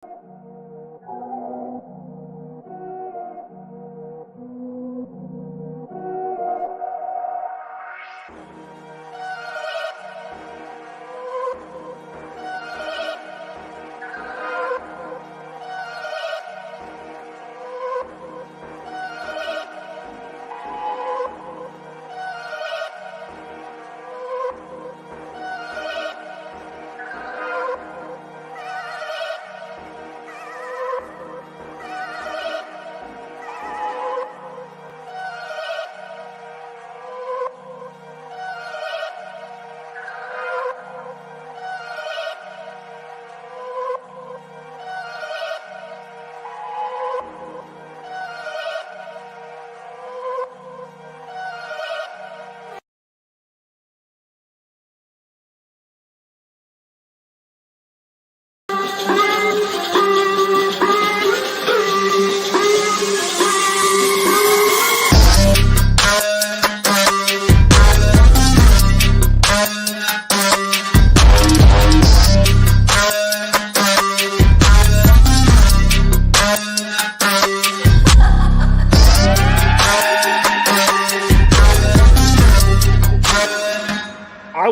I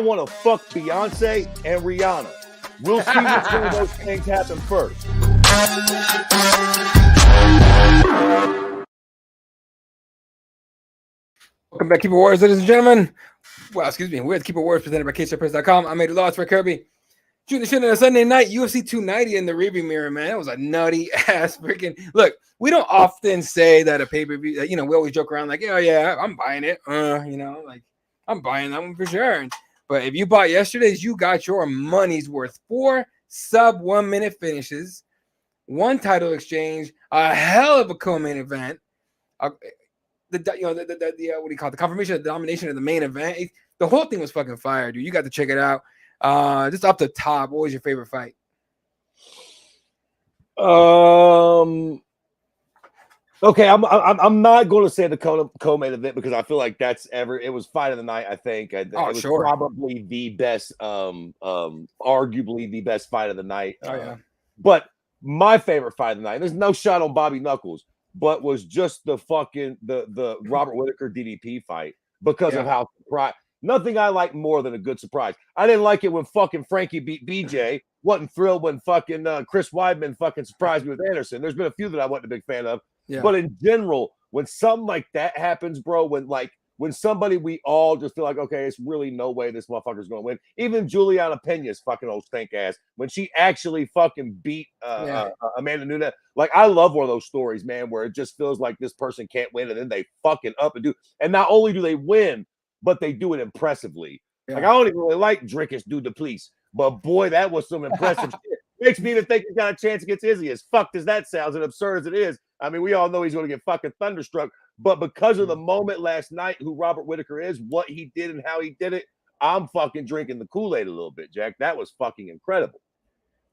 want to fuck Beyonce and Rihanna. We'll see which one of those things happen first. Welcome back, Keeper Warriors, ladies and gentlemen. Well, excuse me. We're at Keeper Warriors presented by Cageside.com. I'm Eddie Laws for Kirby. Shooting the shit on a Sunday night, UFC 290 in the rearview mirror, man. It was a nutty ass freaking look. We don't often say that a pay-per-view, we always joke around like, oh yeah, I'm buying it. Like I'm buying that one for sure. But if you bought yesterday's, you got your money's worth. 4 sub 1 minute finishes, 1 title exchange, a hell of a co-main event. What do you call it? The confirmation of the domination of the main event. The whole thing was fucking fire, dude. You got to check it out. Just up the top, what was your favorite fight? Okay, I'm not going to say the co-main event because I feel like it was fight of the night. I think it was probably the best, arguably the best fight of the night. But my favorite fight of the night. There's no shot on Bobby Knuckles, but was just the Robert Whittaker DDP fight because of how surprised. Nothing I like more than a good surprise. I didn't like it when fucking Frankie beat BJ. Wasn't thrilled when fucking Chris Weidman fucking surprised me with Anderson. There's been a few that I wasn't a big fan of. Yeah. But in general, when something like that happens, bro, when somebody we all just feel like, okay, it's really no way this motherfucker's going to win. Even Juliana Pena's fucking old stink ass, when she actually fucking beat Amanda Nunes. Like, I love one of those stories, man, where it just feels like this person can't win and then they fucking up and do. And not only do they win, but they do it impressively. Yeah. Like, I don't even really like Dricus do the police, but boy, that was some impressive shit. Makes me even think he's got a chance against Izzy. As fucked as that sounds and absurd as it is, I mean, we all know he's going to get fucking thunderstruck. But because of the moment last night, who Robert Whittaker is, what he did and how he did it, I'm fucking drinking the Kool-Aid a little bit, Jack. That was fucking incredible.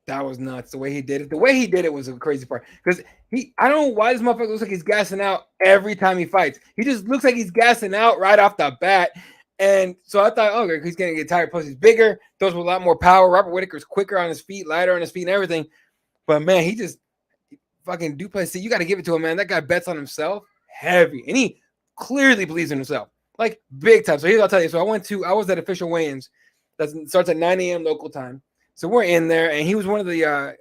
That was nuts. The way he did it. The way he did it was a crazy part. Because I don't know why this motherfucker looks like he's gassing out every time he fights. He just looks like he's gassing out right off the bat. And so I thought, okay, he's going to get tired. Plus, he's bigger, throws with a lot more power. Robert Whittaker's quicker on his feet, lighter on his feet and everything. But, man, he just fucking Duplessis. You got to give it to him, man. That guy bets on himself heavy. And he clearly believes in himself, like big time. So here's what I'll tell you. So I was at official weigh-ins. That starts at 9 a.m. local time. So we're in there, and he was one of the, I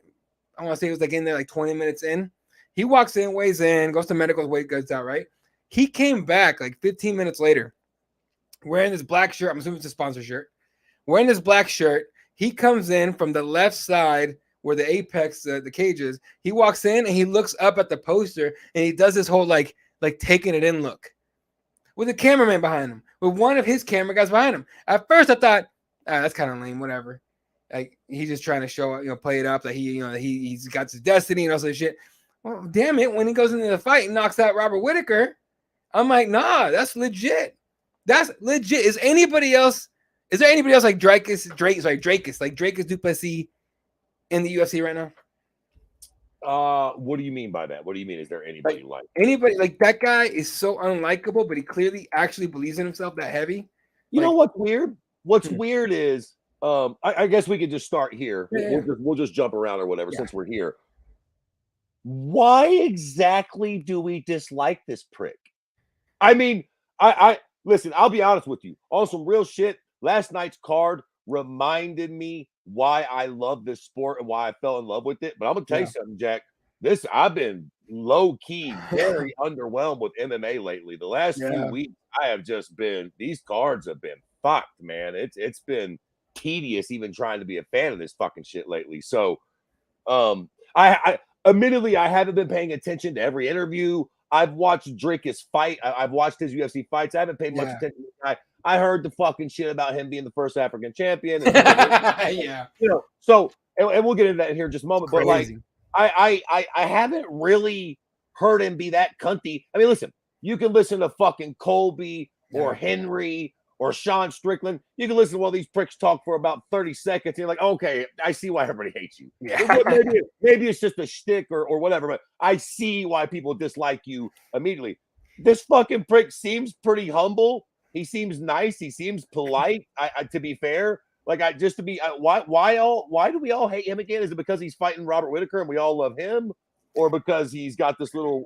want to say he was like in there like 20 minutes in. He walks in, weighs in, goes to medicals, weight goes out, right? He came back like 15 minutes later wearing this black shirt. I'm assuming it's a sponsor shirt. Wearing this black shirt. He comes in from the left side where the apex, the cages. He walks in, and he looks up at the poster, and he does this whole like taking it in look with a cameraman behind him, with one of his camera guys behind him. At first, I thought, that's kind of lame, whatever. Like, he's just trying to show, play it up that he's got his destiny and all that shit. Well, damn it, when he goes into the fight and knocks out Robert Whittaker, I'm like, nah, that's legit. That's legit. Is there anybody else like Dricus, like Dricus Duplessis in the UFC right now? What do you mean by that? What do you mean? Is there anybody like anybody like that guy is so unlikable, but he clearly actually believes in himself that heavy? You know what's weird? What's weird is I guess we could just start here. Yeah. We'll just jump around or whatever since we're here. why exactly do we dislike this prick? I mean, I listen, I'll be honest with you. On some real shit, last night's card reminded me why I love this sport and why I fell in love with it. But I'm gonna tell you something, Jack. I've been low key very underwhelmed with MMA lately. The last few weeks, I have just been, these cards have been fucked, man. It's been tedious even trying to be a fan of this fucking shit lately. So I admittedly I haven't been paying attention to every interview. I've watched Dricus fight. I've watched his UFC fights. I haven't paid much attention to the guy. I heard the fucking shit about him being the first African champion. And you know, so and we'll get into that in here in just a moment. But like I haven't really heard him be that cunty. I mean, listen, you can listen to fucking Colby or Henry or Sean Strickland. You can listen to all these pricks talk for about 30 seconds. And you're like, okay, I see why everybody hates you. Maybe it's just a shtick or whatever, but I see why people dislike you immediately. This fucking prick seems pretty humble. He seems nice. He seems polite. To be fair, like why do we all hate him again? Is it because he's fighting Robert Whitaker and we all love him, or because he's got this little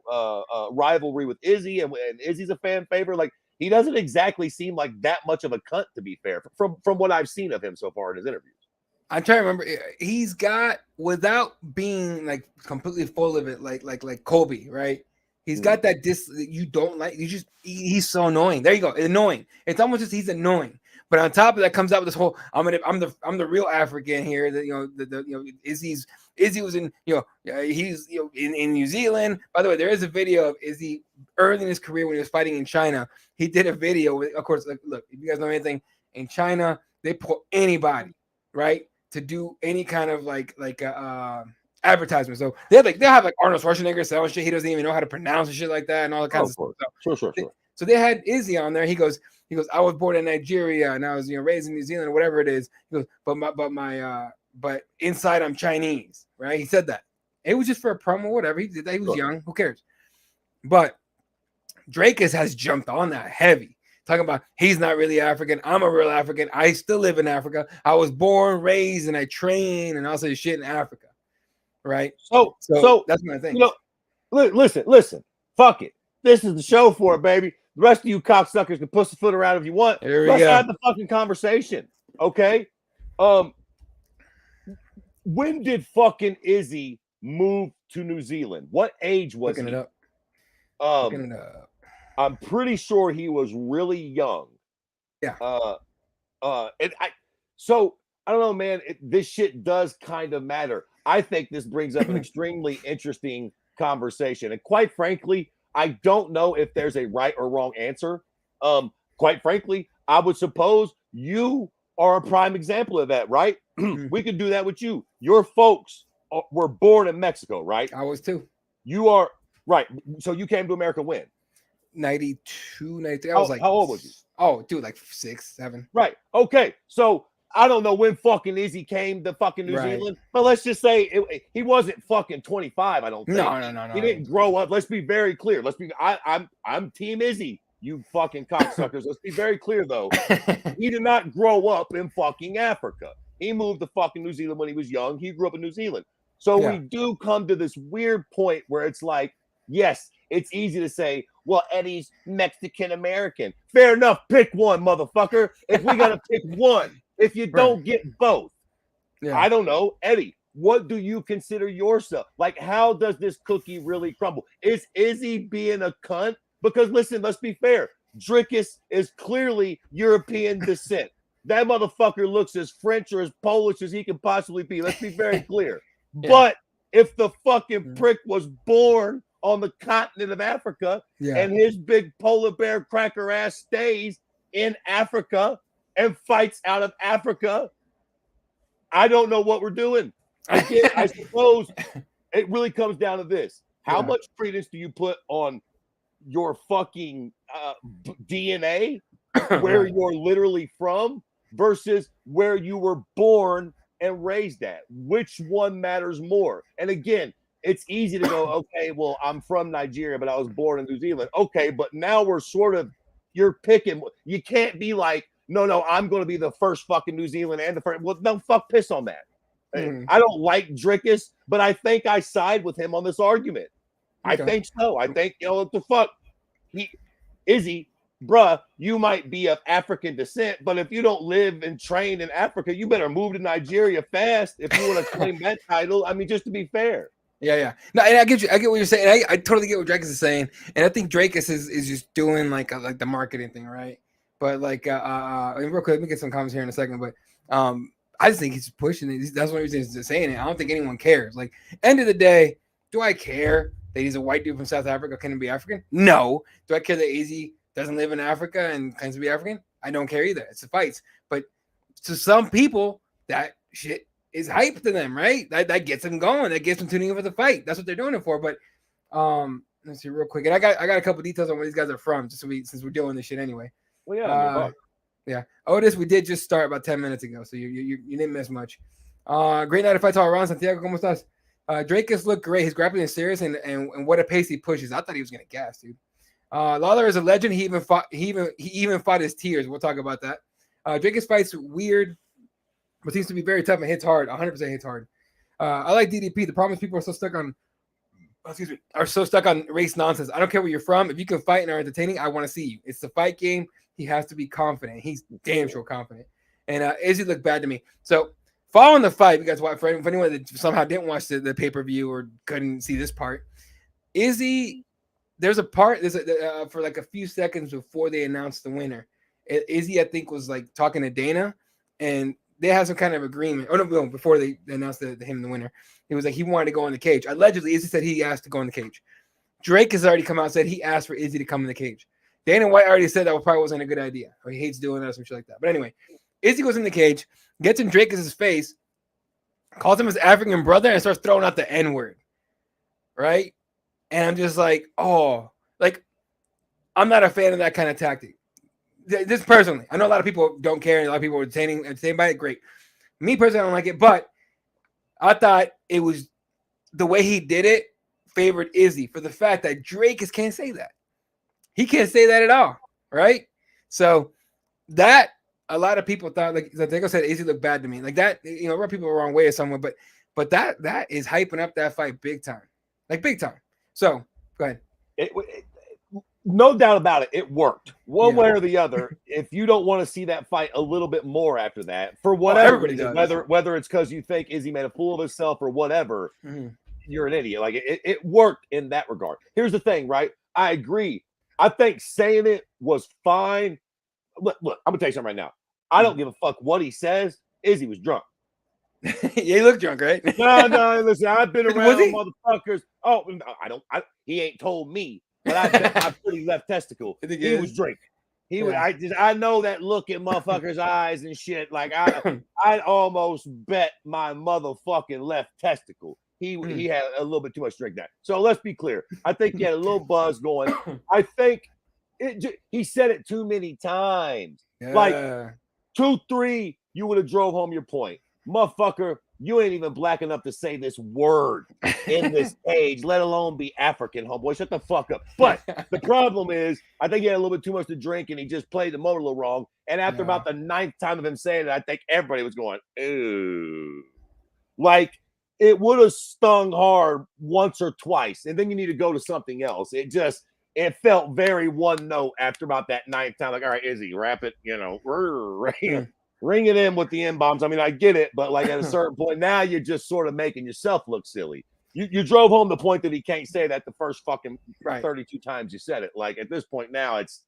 rivalry with Izzy and Izzy's a fan favorite? Like, he doesn't exactly seem like that much of a cunt, to be fair, from what I've seen of him so far in his interviews. I'm trying to remember. He's got, without being like completely full of it, like Colby, right? He's got that you don't like. He's so annoying. There you go. Annoying. It's almost just he's annoying. But on top of that comes out with this whole I'm the real African here. That Izzy was in he's in New Zealand. By the way, there is a video of Izzy early in his career when he was fighting in China. He did a video with, of course, look, if you guys know anything, in China they pull anybody, right, to do any kind of like advertisement. So they'll have like Arnold Schwarzenegger selling shit he doesn't even know how to pronounce and shit like that and all the kinds of stuff. Sure. So they had Izzy on there. He goes, I was born in Nigeria and I was raised in New Zealand or whatever it is. He goes, but inside I'm Chinese, right? He said that. It was just for a promo, whatever. He did that. He was young. Who cares? But Dricus has jumped on that heavy, talking about he's not really African. I'm a real African. I still live in Africa. I was born, raised, and I train and also shit in Africa. Right. So that's my thing. Listen. Fuck it. This is the show for it, baby. The rest of you cocksuckers can push the foot around if you want. Let's have the fucking conversation. Okay. When did fucking Izzy move to New Zealand? What age was he? Looking it up. I'm pretty sure he was really young. Yeah. So I don't know, man. This shit does kind of matter. I think this brings up an extremely interesting conversation. And quite frankly, I don't know if there's a right or wrong answer. Quite frankly, I would suppose you are a prime example of that, right? We could do that with you. Your folks were born in Mexico, right? I was too. You are, right. So you came to America when? 92, 93. I was like, how old was you? Oh, dude, like 6, 7. Right. Okay. So I don't know when fucking Izzy came to fucking New Zealand, but let's just say he wasn't fucking 25. I don't think. No. He didn't grow up. Let's be very clear. I'm Team Izzy, you fucking cocksuckers. Let's be very clear though. He did not grow up in fucking Africa. He moved to fucking New Zealand when he was young. He grew up in New Zealand. So we do come to this weird point where it's like, yes, it's easy to say, well, Eddie's Mexican American. Fair enough. Pick one, motherfucker. If we got to pick one. If you don't get both, I don't know, Eddie, what do you consider yourself? Like, how does this cookie really crumble? Is Izzy being a cunt? Because listen, let's be fair. Dricus is clearly European descent. That motherfucker looks as French or as Polish as he can possibly be. Let's be very clear. But if the fucking prick was born on the continent of Africa and his big polar bear cracker ass stays in Africa and fights out of Africa, I don't know what we're doing. I suppose it really comes down to this. How much credence do you put on your fucking DNA, where you're literally from, versus where you were born and raised at? Which one matters more? And again, it's easy to go, okay, well, I'm from Nigeria, but I was born in New Zealand. Okay, but now we're sort of, you're picking. You can't be like, no, I'm going to be the first fucking New Zealand and the first. Well, no, fuck, piss on that. I don't like Dricus, but I think I side with him on this argument. Okay. I think so. I think, what the fuck? Izzy, bruh, you might be of African descent, but if you don't live and train in Africa, you better move to Nigeria fast if you want to claim that title. I mean, just to be fair. Yeah. No, and I get what you're saying. I totally get what Dricus is saying, and I think Dricus is just doing like the marketing thing, right? But like, real quick, let me get some comments here in a second. But I just think he's pushing it. That's one reason he's saying it. I don't think anyone cares. Like, end of the day, do I care that he's a white dude from South Africa? Can he be African? No. Do I care that Izzy doesn't live in Africa and claims to be African? I don't care either. It's the fights. But to some people, that shit is hype to them, right? That gets them going. That gets them tuning in for the fight. That's what they're doing it for. But let's see real quick. And I got a couple details on where these guys are from, just so since we're doing this shit anyway. Well, yeah. Otis, we did just start about 10 minutes ago, so you didn't miss much. Great night of fights all around. Santiago, ¿cómo estás? Dricus looked great. His grappling is serious, and what a pace he pushes. I thought he was gonna gas, dude. Lawler is a legend. He even fought his tears. We'll talk about that. Dricus fights weird, but seems to be very tough and hits hard. 100% hits hard. I like DDP. The problem is people are so stuck on race nonsense. I don't care where you're from. If you can fight and are entertaining, I want to see you. It's the fight game. He has to be confident. He's damn sure confident. And Izzy looked bad to me. So following the fight, because for anyone that somehow didn't watch the pay-per-view or couldn't see this part, Izzy, there's for like a few seconds before they announced the winner. Izzy, I think, was like talking to Dana, and they had some kind of agreement. Oh no, before they announced him the winner, he was like he wanted to go in the cage. Allegedly, Izzy said he asked to go in the cage. Drake has already come out and said he asked for Izzy to come in the cage. Dana White already said that probably wasn't a good idea, or he hates doing that or some shit like that. But anyway, Izzy goes in the cage, gets in Dricus' face, calls him his African brother, and starts throwing out the N-word. Right? And I'm just like, oh, like, I'm not a fan of that kind of tactic. This personally, I know a lot of people don't care, and a lot of people are entertained by it. Great. Me personally, I don't like it, but I thought it was the way he did it favored Izzy for the fact that Dricus can't say that. He can't say that at all, right? So that a lot of people thought, like Diego said, Izzy looked bad to me. Like that, rub people the wrong way or somewhere, but that is hyping up that fight big time, like big time. So go ahead. No doubt about it. It worked one way or the other. If you don't want to see that fight a little bit more after that, for whatever reason, whether it's because you think Izzy made a fool of himself or whatever, you're an idiot. Like it worked in that regard. Here's the thing, right? I agree. I think saying it was fine. Look, I'm gonna tell you something right now. I don't give a fuck what he says. Izzy was drunk. Yeah, he looked drunk, right? No. Listen, I've been around motherfuckers. Oh, no, I don't. He ain't told me, but I pretty left testicle. He was drinking. He was. I know that look in motherfuckers' eyes and shit. Like I almost bet my motherfucking left testicle. He had a little bit too much drink that. So let's be clear. I think he had a little buzz going. I think he said it too many times. Yeah. Like 2, 3, you would have drove home your point. Motherfucker, you ain't even black enough to say this word in this age, let alone be African, homeboy. Shut the fuck up. But the problem is, I think he had a little bit too much to drink and he just played the motor a little wrong. And after about the 9th time of him saying it, I think everybody was going, ooh. Like, it would have stung hard once or twice, and then you need to go to something else. It felt very one note after about that 9th time. Like, all right, Izzy, wrap it, ring it in with the M-bombs. I mean, I get it, but like at a certain point, now you're just sort of making yourself look silly. You drove home the point that he can't say that the first fucking 32 times you said it. Like at this point now, it's,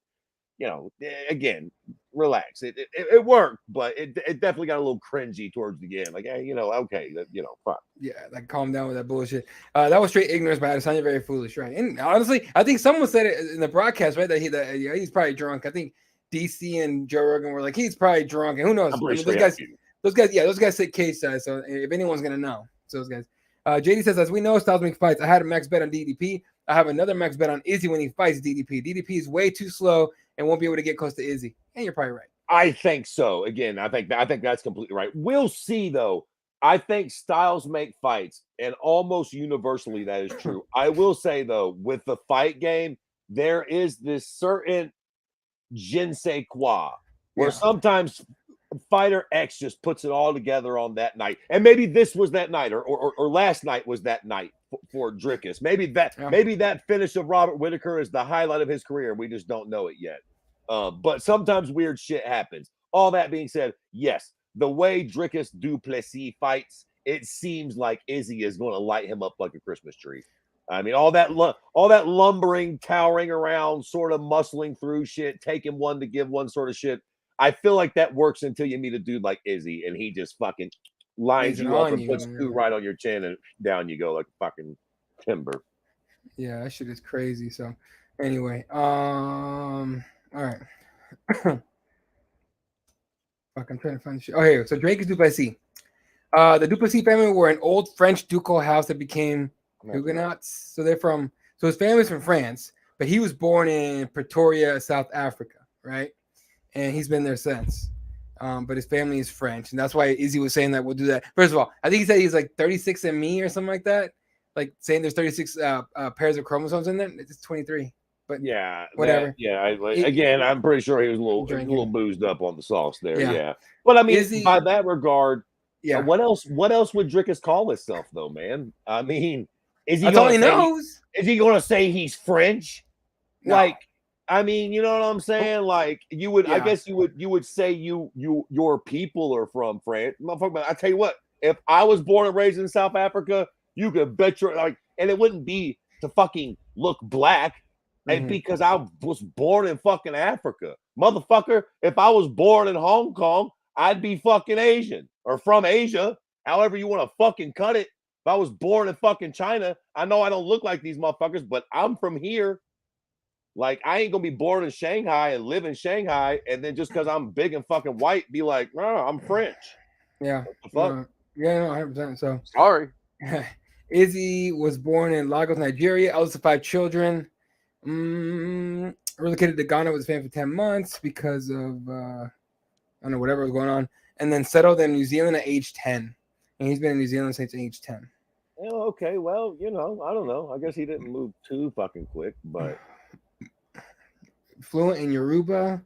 again, relax. It worked, but it definitely got a little cringy towards the end. Like, hey, okay, fine. Yeah, like calm down with that bullshit. That was straight ignorance, but it sounded very foolish, right? And honestly, I think someone said it in the broadcast, right? That he's probably drunk. I think DC and Joe Rogan were like, he's probably drunk, and who knows? Those guys sit Cageside, so if anyone's gonna know, so those guys. JD says, as we know, Styles makes fights. I had a max bet on DDP. I have another max bet on Izzy when he fights DDP. DDP is way too slow and won't be able to get close to Izzy. And you're probably right. I think so. Again, I think that's completely right. We'll see, though. I think Styles make fights, and almost universally that is true. I will say, though, with the fight game, there is this certain je ne sais quoi, where sometimes Fighter X just puts it all together on that night, and maybe this was that night, or last night was that night for Dricus. Maybe that finish of Robert Whittaker is the highlight of his career. We just don't know it yet. But sometimes weird shit happens. All that being said, yes, the way Dricus du Plessis fights, it seems like Izzy is going to light him up like a Christmas tree. I mean, all that lumbering, towering around, sort of muscling through shit, taking one to give one sort of shit. I feel like that works until you meet a dude like Izzy, and he just fucking lines you up and puts two right on your chin, and down you go like fucking timber. Yeah, that shit is crazy. So, anyway, all right. Fuck, I'm trying to find the shit. Oh, here. So Dricus du Plessis. The du Plessis family were an old French ducal house that became Huguenots. So his family's from France, but he was born in Pretoria, South Africa, right? And he's been there since. But his family is French, and that's why Izzy was saying that we'll do that. First of all, I think he said he's like 36 and me or something like that. Like saying there's 36 pairs of chromosomes in there. It's 23. But yeah, whatever. I'm pretty sure he was a little boozed up on the sauce there. Yeah. But I mean, Izzy, by that regard, what else would Dricus call himself though, man? I mean, that's all he knows. Is he going to say he's French? No. Like, I mean, you know what I'm saying? Like, you would, I guess you would say your people are from France. Motherfucker, I tell you what, if I was born and raised in South Africa, you could bet and it wouldn't be to fucking look black. And because I was born in fucking Africa. Motherfucker, if I was born in Hong Kong, I'd be fucking Asian or from Asia. However you want to fucking cut it. If I was born in fucking China, I know I don't look like these motherfuckers, but I'm from here. Like, I ain't gonna be born in Shanghai and live in Shanghai, and then just because I'm big and fucking white, be like, no, I'm French. Yeah. Fuck? Yeah, no, 100%. So sorry. Izzy was born in Lagos, Nigeria, eldest of 5 children. Relocated to Ghana with his family for 10 months because of I don't know, whatever was going on, and then settled in New Zealand at age 10. And he's been in New Zealand since age 10. Oh, okay. Well, I don't know. I guess he didn't move too fucking quick, but fluent in Yoruba,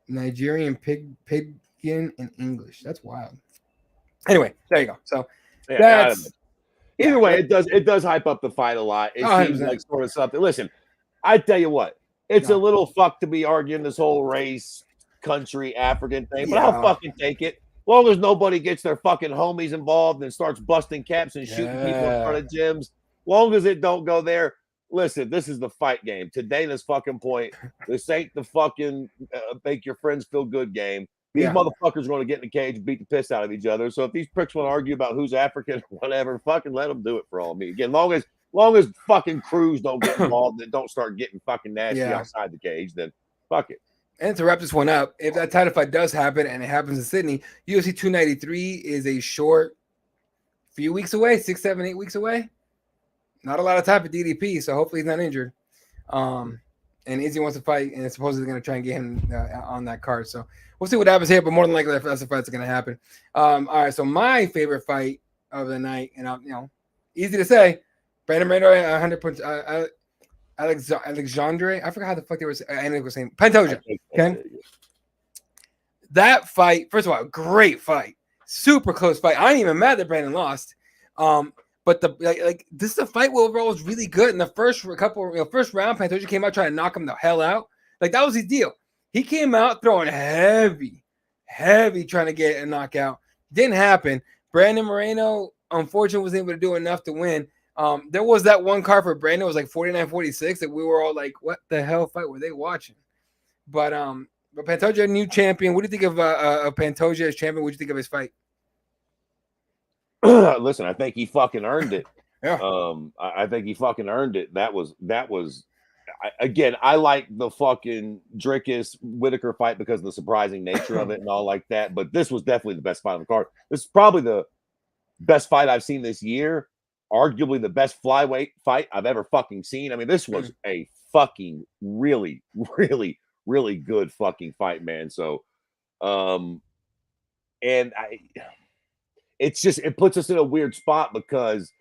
Nigerian Pidgin, and English. That's wild. Anyway, there you go. So that's either way, it does hype up the fight a lot. It seems like sort of something. Listen, I tell you what, it's a little fuck to be arguing this whole race, country, African thing, but I'll fucking take it. As long as nobody gets their fucking homies involved and starts busting caps and shooting people in front of gyms, as long as it don't go there. Listen, this is the fight game. To Dana's fucking point, this ain't the fucking make your friends feel good game. These motherfuckers are going to get in the cage and beat the piss out of each other. So if these pricks want to argue about who's African or whatever, fucking let them do it for all me. Again, long as fucking crews don't get involved and don't start getting fucking nasty outside the cage, then fuck it. And to wrap this one up, if that title fight does happen and it happens in Sydney, UFC 293 is a short few weeks away, 6, 7, 8 weeks away. Not a lot of time for DDP, so hopefully he's not injured. And Izzy wants to fight, and supposedly going to try and get him on that card. So we'll see what happens here, but more than likely that's the fight that's going to happen. All right, so my favorite fight of the night, and easy to say, Brandon Moreno, 100 punch. Alexandre, I forgot how the fuck they were saying. Pantoja. Okay. That fight, first of all, great fight. Super close fight. I ain't even mad that Brandon lost. But this is a fight where overall was really good. In the first round, Pantoja came out trying to knock him the hell out. Like, that was his deal. He came out throwing heavy, trying to get a knockout. Didn't happen. Brandon Moreno, unfortunately, was able to do enough to win. There was that one card for Brandon, it was like 49-46 that we were all like, what the hell fight were they watching? But Pantoja, new champion. What do you think of Pantoja as champion? What do you think of his fight? Listen, I think he fucking earned it. Yeah. I think he fucking earned it. That was again, I like the fucking Dricus Whittaker fight because of the surprising nature of it and all like that. But this was definitely the best fight on the card. This is probably the best fight I've seen this year. Arguably the best flyweight fight I've ever fucking seen. I mean, this was a fucking really, really, really good fucking fight, man. So, and it puts us in a weird spot because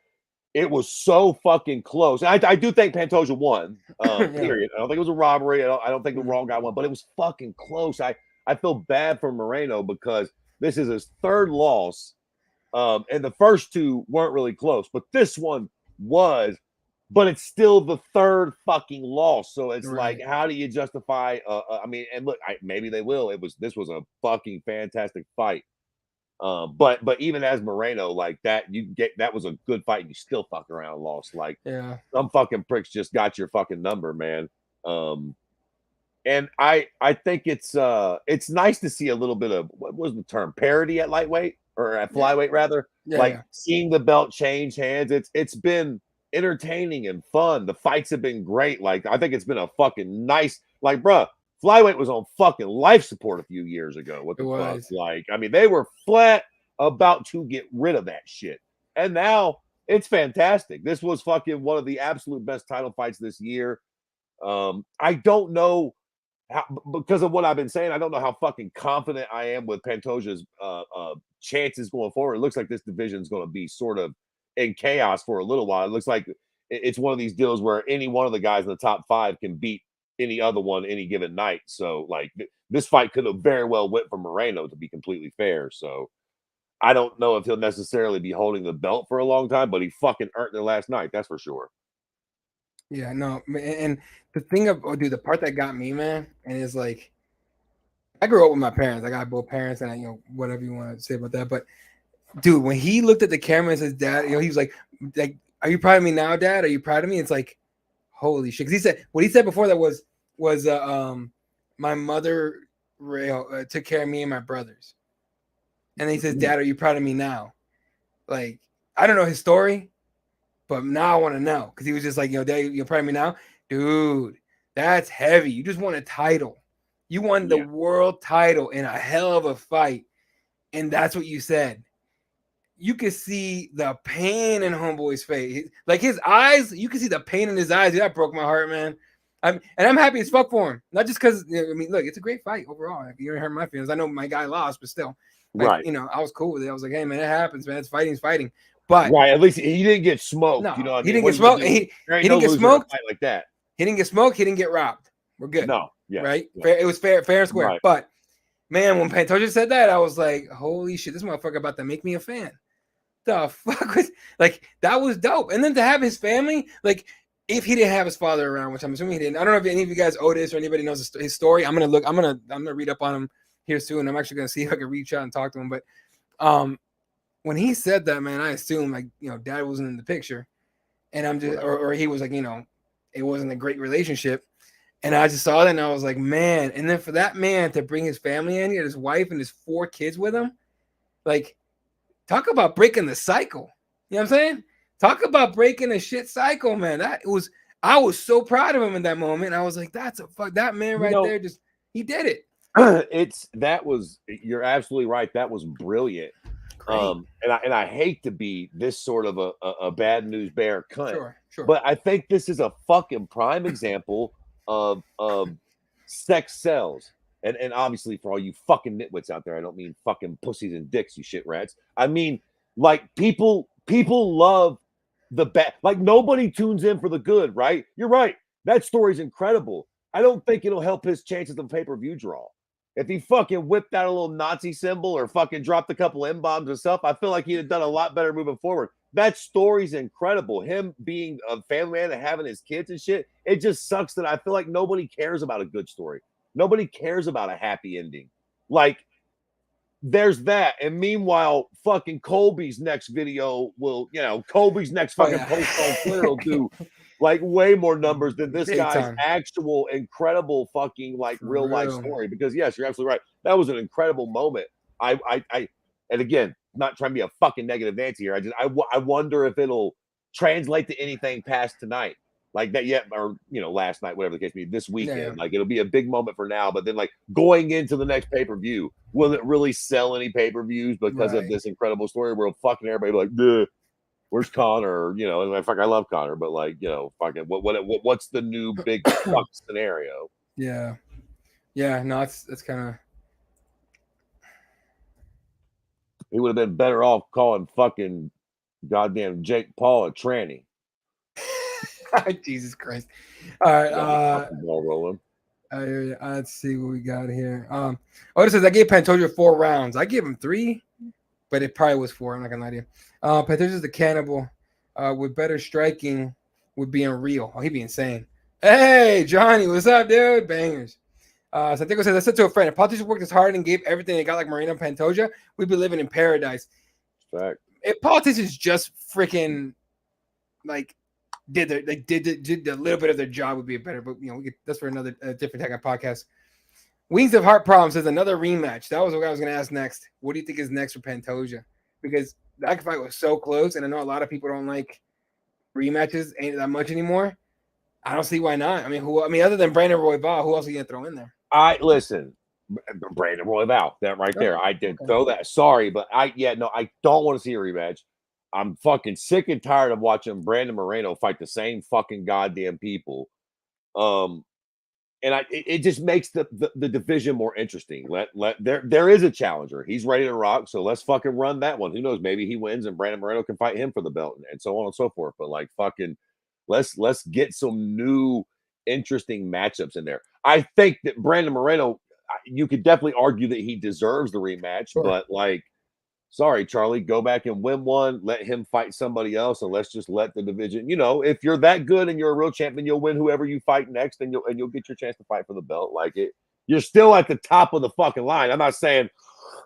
it was so fucking close. I do think Pantoja won, period. I don't think it was a robbery. I don't think the wrong guy won, but it was fucking close. I I feel bad for Moreno because this is his third loss. And the first two weren't really close, but this one was, but it's still the third fucking loss. So it's like, how do you justify? I mean, and look, maybe they will. This was a fucking fantastic fight. But even as Moreno, like that was a good fight, and you still fuck around and lost. Like, some fucking pricks just got your fucking number, man. And I think it's nice to see a little bit of, what was the term, parity at lightweight or at flyweight rather. Seeing the belt change hands. It's been entertaining and fun. The fights have been great. Like, I think it's been a fucking nice, like, bruh, flyweight was on fucking life support a few years ago. What the fuck? Like, I mean, they were flat about to get rid of that shit. And now it's fantastic. This was fucking one of the absolute best title fights this year. I don't know how, because of what I've been saying, I don't know how fucking confident I am with Pantoja's chances going forward. It looks like this division is going to be sort of in chaos for a little while. It looks like it's one of these deals where any one of the guys in the top 5 can beat any other one any given night. So, like, this fight could have very well went for Moreno, to be completely fair. So I don't know if he'll necessarily be holding the belt for a long time, but he fucking earned it last night. That's for sure. Yeah, no, and the thing of, dude, the part that got me, man, and it's like, I grew up with my parents. I got both parents, and I, whatever you want to say about that. But, dude, when he looked at the camera and says, "Dad," he was like, "Are you proud of me now, Dad? Are you proud of me?" It's like, holy shit. Because he said, what he said before that was my mother took care of me and my brothers. And then he says, "Dad, are you proud of me now?" Like, I don't know his story, but now I want to know. Because he was just like, Dad, you're proud of me now? Dude, that's heavy. You just won a title. You won the world title in a hell of a fight. And that's what you said. You could see the pain in Homeboy's face. Like, his eyes, you can see the pain in his eyes. That broke my heart, man. I'm happy as fuck for him. Not just because, I mean, look, it's a great fight overall. You didn't hurt my feelings. I know my guy lost, but still. Like, I was cool with it. I was like, hey, man, it happens, man. It's fighting. But at least he didn't get smoked. No, you know what he I mean? Didn't get smoked. He didn't get smoked like that. He didn't get smoked. He didn't get robbed. We're good. No, yeah, right. Yeah. Fair, it was fair and square. Right. But man, when Pantoja said that, I was like, holy shit, this motherfucker about to make me a fan. The fuck was like, that was dope. And then to have his family, like, if he didn't have his father around, which I'm assuming he didn't. I don't know if any of you guys, Otis or anybody, knows his story. I'm gonna read up on him here soon. I'm actually gonna see if I can reach out and talk to him. But when he said that, man, I assumed, like, Dad wasn't in the picture, and I'm just, or he was like, it wasn't a great relationship, and I just saw that and I was like, man. And then for that man to bring his family in, he had his wife and his 4 kids with him, like, talk about breaking the cycle. You know what I'm saying? Talk about breaking the shit cycle, man. I was so proud of him in that moment. I was like, that man right there, just, he did it. You're absolutely right. That was brilliant. And I hate to be this sort of a bad news bear cunt, sure. But I think this is a fucking prime example of sex sells. And obviously, for all you fucking nitwits out there, I don't mean fucking pussies and dicks, you shit rats. I mean, like, people love the bad. Like, nobody tunes in for the good, right? You're right. That story's incredible. I don't think it'll help his chances of pay-per-view draw. If he fucking whipped out a little Nazi symbol or fucking dropped a couple M-bombs himself, I feel like he'd have done a lot better moving forward. That story's incredible. Him being a family man and having his kids and shit, it just sucks that I feel like nobody cares about a good story. Nobody cares about a happy ending. Like, there's that. And meanwhile, fucking Colby's next video will, Colby's next fucking post on Twitter will do like way more numbers than this guy's actual incredible fucking like real life story. Because yes, you're absolutely right. That was an incredible moment. And again, not trying to be a fucking negative Nancy here. I wonder if it'll translate to anything past tonight, like that yet, or last night, whatever the case may be, this weekend. Yeah. Like, it'll be a big moment for now, but then, like, going into the next pay-per-view, will it really sell any pay-per-views because of this incredible story where fucking everybody be like, duh, where's Connor? And in fact, I love Connor, but like, fucking what's the new big fuck scenario? Yeah. No, that's kind of. He would have been better off calling fucking goddamn Jake Paul a tranny. Jesus Christ! All right, ball rolling. Let's see what we got here. It says I gave Pantoja 4 rounds. I gave him 3, but it probably was 4. I'm not gonna lie to you. Pantoja's the cannibal with better striking with being real. Oh, he'd be insane. Hey, Johnny, what's up, dude? Bangers. Santiago says, I said to a friend, if politicians worked as hard and gave everything they got like Moreno and Pantoja, we'd be living in paradise. Fact. If politicians just freaking like did a little bit of their job, would be better. But that's for another different type of podcast. Wings of Heart Problem says another rematch. That was what I was going to ask next. What do you think is next for Pantoja? Because that fight was so close, and I know a lot of people don't like rematches ain't that much anymore. I don't see why not. I mean, other than Brandon Royval, who else are you gonna throw in there? Listen, Brandon Royval, that right there. I did throw that. Sorry, but I don't want to see a rematch. I'm fucking sick and tired of watching Brandon Moreno fight the same fucking goddamn people. And it just makes the division more interesting. There is a challenger. He's ready to rock, so let's fucking run that one. Who knows? Maybe he wins and Brandon Moreno can fight him for the belt and so on and so forth. But like fucking let's get some new interesting matchups in there. I think that Brandon Moreno, you could definitely argue that he deserves the rematch, but like, sorry, Charlie, go back and win one. Let him fight somebody else, and let's just let the division. If you're that good and you're a real champion, you'll win whoever you fight next, and you'll get your chance to fight for the belt. Like it, you're still at the top of the fucking line. I'm not saying,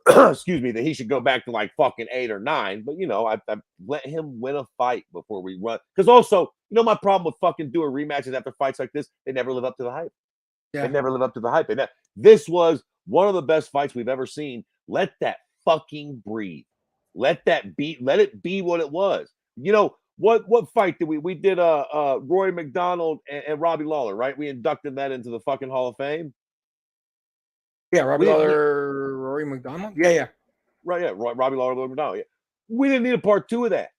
excuse me, that he should go back to like fucking 8 or 9, but I let him win a fight before we run. Because also, my problem with fucking doing rematches after fights like this, they never live up to the hype. Yeah. They never live up to the hype. And this was one of the best fights we've ever seen. Let that fucking breathe. Let it be what it was. What fight did we did Rory McDonald and Robbie Lawler, right? We inducted that into the fucking Hall of Fame. Yeah, Robbie Lawler, Rory McDonald. Yeah. Right, yeah. Robbie Lawler, Rory McDonald. Yeah. We didn't need a part 2 of that.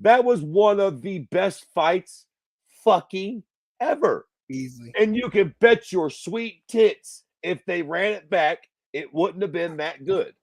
That was one of the best fights fucking ever. Easily. And you can bet your sweet tits if they ran it back, it wouldn't have been that good.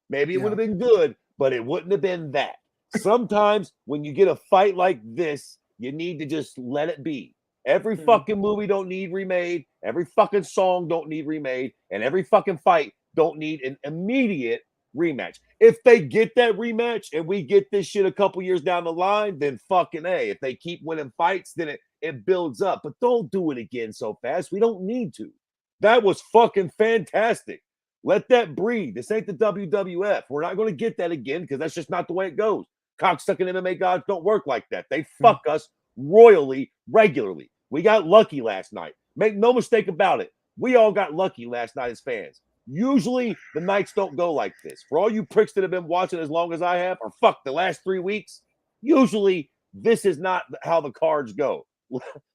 Maybe it would have been good, but it wouldn't have been that. Sometimes when you get a fight like this, you need to just let it be. Every fucking movie don't need remade. Every fucking song don't need remade. And every fucking fight don't need an immediate rematch. If they get that rematch and we get this shit a couple years down the line, then fucking A. If they keep winning fights, then it builds up. But don't do it again so fast. We don't need to. That was fucking fantastic. Let that breathe. This ain't the WWF. We're not going to get that again because that's just not the way it goes. Cocksucking MMA gods don't work like that. They fuck us royally, regularly. We got lucky last night. Make no mistake about it. We all got lucky last night as fans. Usually the nights don't go like this. For all you pricks that have been watching as long as I have, or fuck the last 3 weeks, usually this is not how the cards go.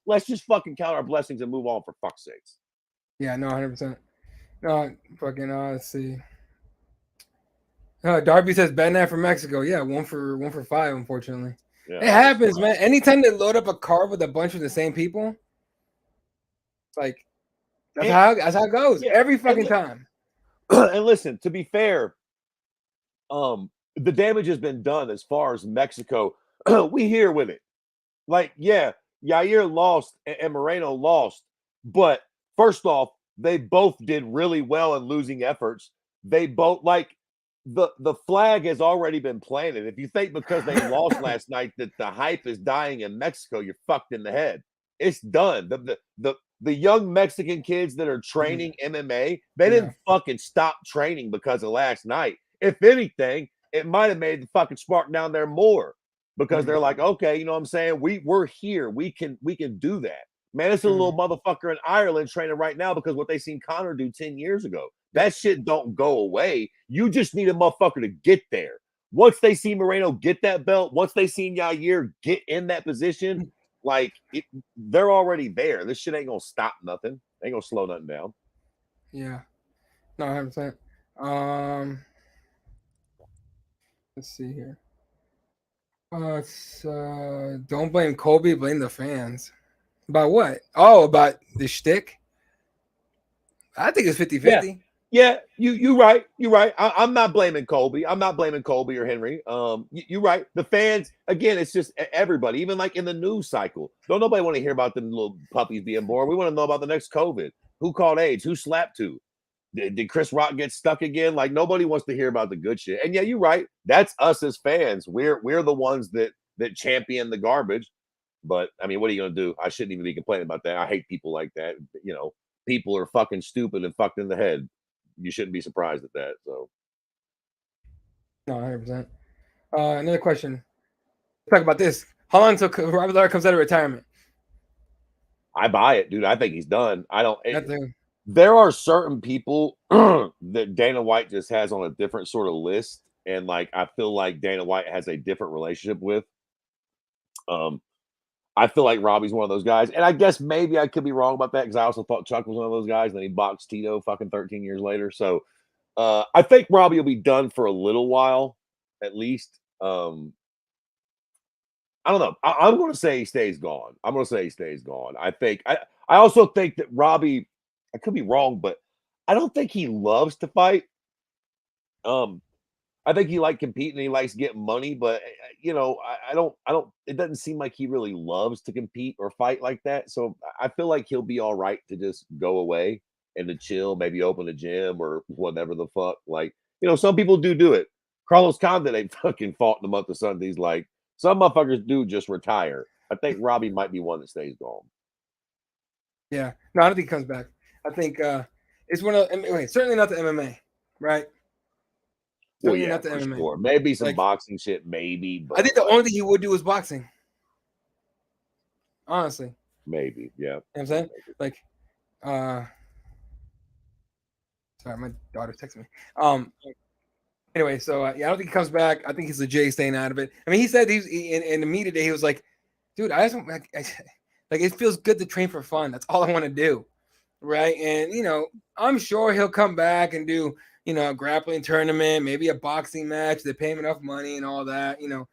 Let's just fucking count our blessings and move on for fuck's sakes. Yeah, no, 100%. No, fucking, let's see. Darby says Batman from Mexico. Yeah, one for 5, unfortunately. Yeah, it happens, man. Anytime they load up a card with a bunch of the same people, it's like that's how it goes every fucking time. And listen, to be fair, the damage has been done as far as Mexico. We here with it. Like, yeah, Yair lost and Moreno lost, but first off, they both did really well in losing efforts. They both the flag has already been planted. If you think because they lost last night that the hype is dying in Mexico, you're fucked in the head. It's done. The young Mexican kids that are training MMA, they didn't fucking stop training because of last night. If anything, it might have made the fucking spark down there more because they're like, okay, you know what I'm saying? We're here. We can do that. Man, it's a little motherfucker in Ireland training right now because what they seen Conor do 10 years ago. That shit don't go away. You just need a motherfucker to get there. Once they see Moreno get that belt, once they seen Yair get in that position, they're already there. This shit ain't gonna stop nothing. Ain't gonna slow nothing down. Yeah. No, 100%. Let's see here. Don't blame Colby, blame the fans. About what? Oh, about the shtick? I think it's 50-50. Yeah, you're right. You're right. I'm not blaming Colby. I'm not blaming Colby or Henry. You're right. The fans, again, it's just everybody. Even like in the news cycle, don't nobody want to hear about the little puppies being born. We want to know about the next COVID. Who caught AIDS? Who slapped who? Did Chris Rock get stuck again? Like nobody wants to hear about the good shit. And yeah, you're right. That's us as fans. We're the ones that champion the garbage. But I mean, what are you gonna do? I shouldn't even be complaining about that. I hate people like that. You know, people are fucking stupid and fucked in the head. You shouldn't be surprised at that. So, no, 100%. Another question. Let's talk about this. How long until Robert Lawler comes out of retirement? I buy it, dude. I think he's done. I don't. There are certain people that Dana White just has on a different sort of list, and like I feel like Dana White has a different relationship with. I feel like Robbie's one of those guys, and I guess maybe I could be wrong about that because I also thought Chuck was one of those guys, and then he boxed Tito fucking 13 years later. So I think Robbie will be done for a little while, at least. I don't know. I'm going to say he stays gone. I also think that Robbie, I could be wrong, but I don't think he loves to fight. I think he likes competing and he likes getting money, but you know, I don't, it doesn't seem like he really loves to compete or fight like that. So I feel like he'll be all right to just go away and to chill, maybe open a gym or whatever the fuck. Like, you know, some people do it. Carlos Condit ain't fucking fought in the month of Sundays. Like, some motherfuckers do just retire. I think Robbie might be one that stays gone. Yeah. No, I don't think he comes back. I think it's one of certainly not the MMA, right? Well, yeah, for sure. Maybe some boxing shit, maybe. But I think the only thing he would do is boxing. Honestly. Maybe, yeah. You know what I'm saying? Like, sorry, my daughter's texting me. Anyway, so yeah, I don't think he comes back. I think he's legit staying out of it. I mean, he said he's in the media today. He was like, "Dude, I just like it feels good to train for fun. That's all I want to do, right?" And you know, I'm sure he'll come back and do a grappling tournament, maybe a boxing match. They pay him enough money and all that. You know,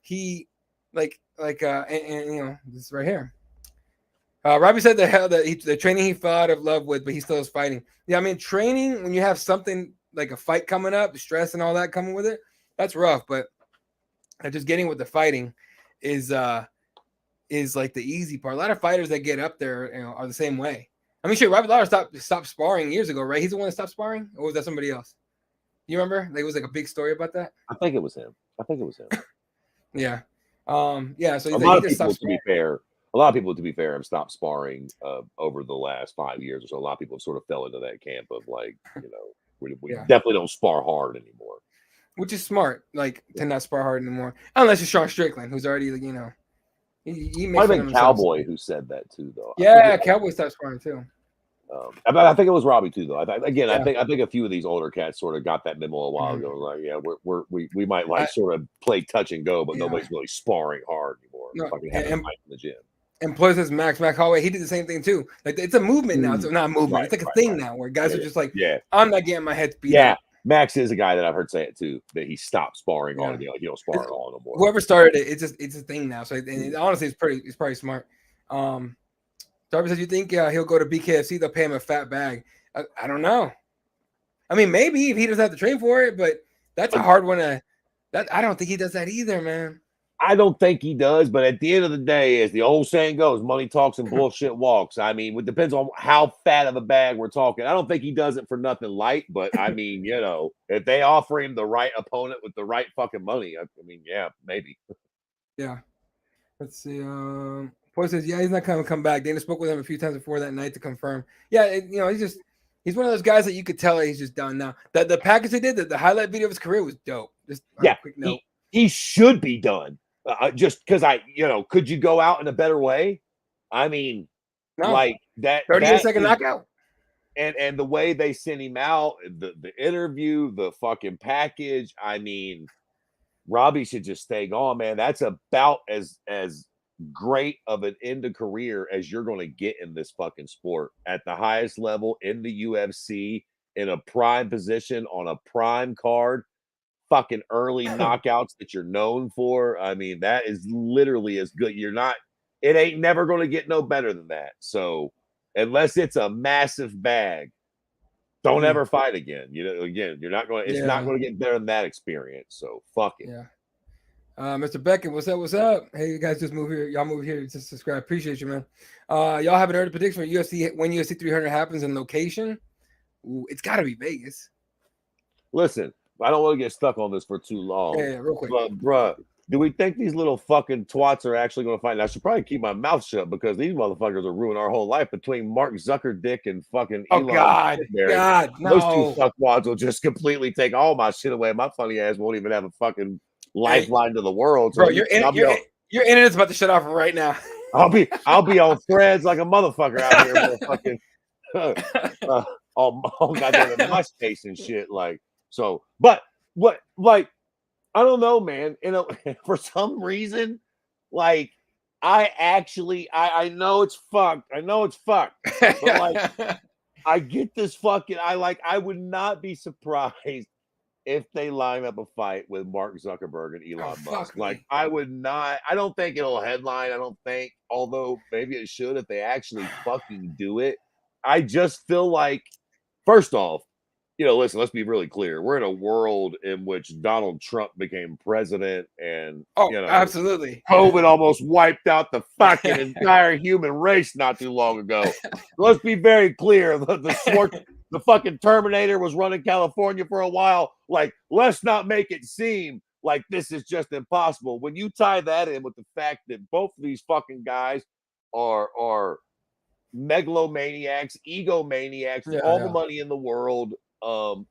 he and you know, this is right here. Robbie said the training he fought of love with, but he still is fighting. Yeah, I mean, training when you have something like a fight coming up, the stress and all that coming with it, that's rough. But just getting with the fighting is like the easy part. A lot of fighters that get up there, are the same way. I mean, shit, Robbie Lawler stopped sparring years ago, right? He's the one that stopped sparring, or was that somebody else? You remember? Like, it was like a big story about that. I think it was him. Yeah. Yeah. So a lot of people, to be fair, have stopped sparring over the last 5 years or so. A lot of people have sort of fell into that camp of like, we definitely don't spar hard anymore. Which is smart, like to not spar hard anymore, unless it's Sean Strickland, who's already he might have been Cowboy who said that too, though. Yeah, Cowboy stopped sparring too. I think it was Robbie too, though. I think a few of these older cats sort of got that memo a while ago. Like, yeah, we might sort of play touch and go, but nobody's really sparring hard anymore. No, fucking having a fight in the gym. And plus, as Max Holloway, he did the same thing too. Like, it's a movement now. It's not a movement. Right, it's like a thing now where guys are just like, I'm not getting my head beat up. Max is a guy that I've heard say it too, that he stopped sparring on. Like, you don't spar at all no more. Whoever started it, it's a thing now. So honestly, it's probably smart. Darby says, you think he'll go to BKFC? They'll pay him a fat bag. I don't know. I mean, maybe if he doesn't have to train for it, but that's a hard one I don't think he does that either, man. I don't think he does, but at the end of the day, as the old saying goes, money talks and bullshit walks. I mean, it depends on how fat of a bag we're talking. I don't think he does it for nothing light, but I mean, if they offer him the right opponent with the right fucking money, I mean, yeah, maybe. Yeah. Let's see. Poy says, yeah, he's not going to come back. Dana spoke with him a few times before that night to confirm. Yeah, he's one of those guys that you could tell he's just done now. The package they did, the highlight video of his career was dope. Just a quick note. He should be done. Just because could you go out in a better way? I mean, like that 30-second knockout. And the way they sent him out, the interview, the fucking package. I mean, Robbie should just stay gone, man. That's about as great of an end of career as you're going to get in this fucking sport at the highest level in the UFC, in a prime position on a prime card. Fucking early knockouts that you're known for. I mean, that is literally as good. It ain't never going to get no better than that. So unless it's a massive bag, don't ever fight again. You're not going to, it's not going to get better than that experience. So fuck it. Yeah. Mr. Beckett, what's up? What's up? Hey, you guys just move here. Y'all move here to subscribe. Appreciate you, man. Y'all haven't heard the prediction for UFC when UFC 300 happens in location? Ooh, it's got to be Vegas. Listen, I don't want to get stuck on this for too long. Yeah, real quick. But, bruh, do we think these little fucking twats are actually going to fight? I should probably keep my mouth shut because these motherfuckers are ruining our whole life between Mark Zuckerdick and fucking Elon. God, no. Those two fuckwads will just completely take all my shit away. My funny ass won't even have a fucking lifeline to the world. So bro, your internet's about to shut off right now. I'll be on threads like a motherfucker out here, motherfucking all goddamn MySpace and shit. Like, so, but what, like, I don't know, man. You know, for some reason, like, I know it's fucked. I know it's fucked. But like, I get this fucking. I would not be surprised if they line up a fight with Mark Zuckerberg and Elon Musk. Like, I would not. I don't think it'll headline. I don't think, although maybe it should if they actually fucking do it. I just feel like, first off, you know, listen, let's be really clear. We're in a world in which Donald Trump became president, and you know, absolutely, COVID almost wiped out the fucking entire human race not too long ago. Let's be very clear. The fucking Terminator was running California for a while. Like, let's not make it seem like this is just impossible. When you tie that in with the fact that both of these fucking guys are megalomaniacs, egomaniacs, all the money in the world.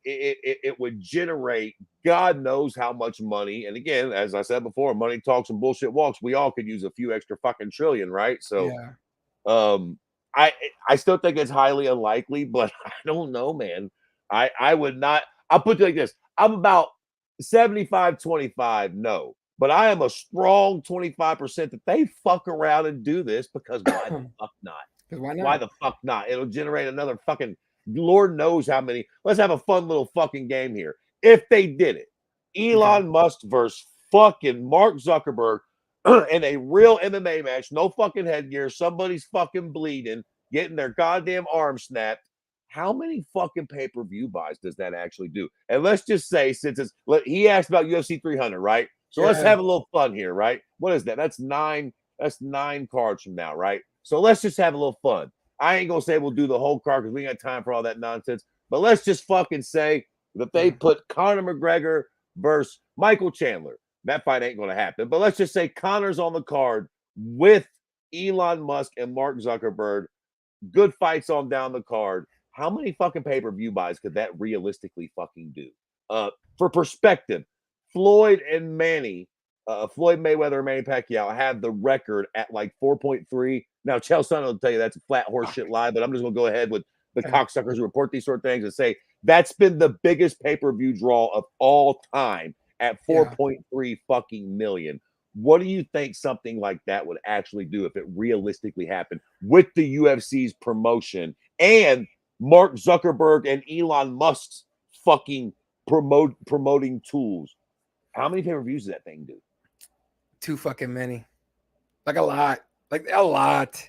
It would generate God knows how much money. And again, as I said before, money talks and bullshit walks. We all could use a few extra fucking trillion, right? So, I still think it's highly unlikely, but I don't know, man. I would not. I'll put it like this: I'm about 75-25, no, but I am a strong 25% that they fuck around and do this because why the fuck not? Why not? Why the fuck not? It'll generate another fucking. Lord knows how many. Let's have a fun little fucking game here. If they did it, Elon Musk versus fucking Mark Zuckerberg in a real MMA match, no fucking headgear, somebody's fucking bleeding, getting their goddamn arm snapped. How many fucking pay-per-view buys does that actually do? And let's just say, since it's he asked about UFC 300, right? So let's have a little fun here, right? What is that? That's nine cards from now, right? So let's just have a little fun. I ain't gonna say we'll do the whole card because we ain't got time for all that nonsense. But let's just fucking say that they put Conor McGregor versus Michael Chandler. That fight ain't gonna happen. But let's just say Conor's on the card with Elon Musk and Mark Zuckerberg. Good fights on down the card. How many fucking pay-per-view buys could that realistically fucking do? For perspective, Floyd Mayweather and Manny Pacquiao have the record at like 4.3. Now, Chelsea will tell you that's a flat horseshit lie, but I'm just going to go ahead with the cocksuckers who report these sort of things and say that's been the biggest pay-per-view draw of all time at 4.3 fucking million. What do you think something like that would actually do if it realistically happened with the UFC's promotion and Mark Zuckerberg and Elon Musk's fucking promoting tools? How many pay-per-views does that thing do? Too fucking many. Like a lot. Like a lot.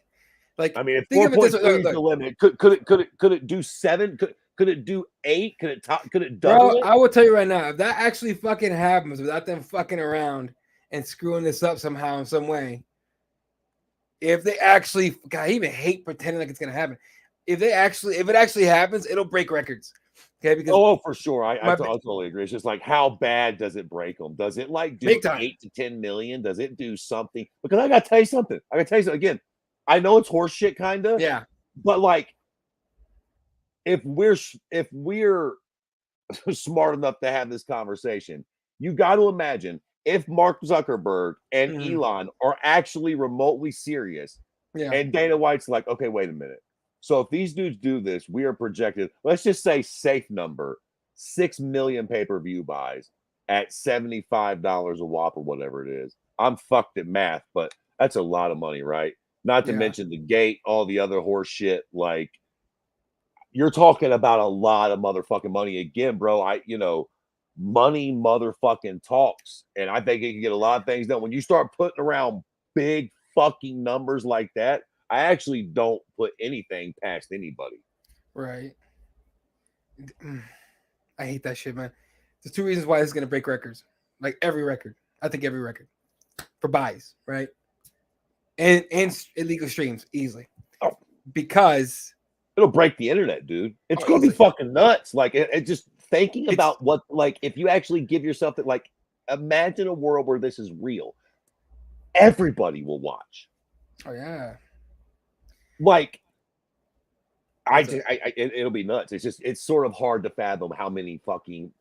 Like, I mean, if 4.3 is the limit, could it do 7? Could it do 8? Could it double it? I will tell you right now, if that actually fucking happens without them fucking around and screwing this up somehow in some way, if they actually, God, I even hate pretending like it's gonna happen. If it actually happens, it'll break records. Okay, because for sure, I totally agree. It's just like, how bad does it break them? Does it like do 8 to 10 million? Does it do something? Because I gotta tell you something. Again. I know it's horse shit, kind of. Yeah, but like, if we're smart enough to have this conversation, you got to imagine if Mark Zuckerberg and Elon are actually remotely serious, and Dana White's like, okay, wait a minute. So if these dudes do this, we are projected, let's just say safe number, 6 million pay-per-view buys at $75 a whop or whatever it is. I'm fucked at math, but that's a lot of money, right? Not to mention the gate, all the other horse shit. Like, you're talking about a lot of motherfucking money. Again, bro, money motherfucking talks. And I think it can get a lot of things done. When you start putting around big fucking numbers like that, I actually don't put anything past anybody. Right. I hate that shit, man. There's 2 reasons why this is going to break records. Like every record. I think every record for buys, right? And illegal streams easily. Oh, because it'll break the internet, dude. It's gonna be fucking nuts. Like it just thinking about what, like, if you actually give yourself that, like, imagine a world where this is real. Everybody will watch. Oh yeah. Like, it'll be nuts. It's sort of hard to fathom how many fucking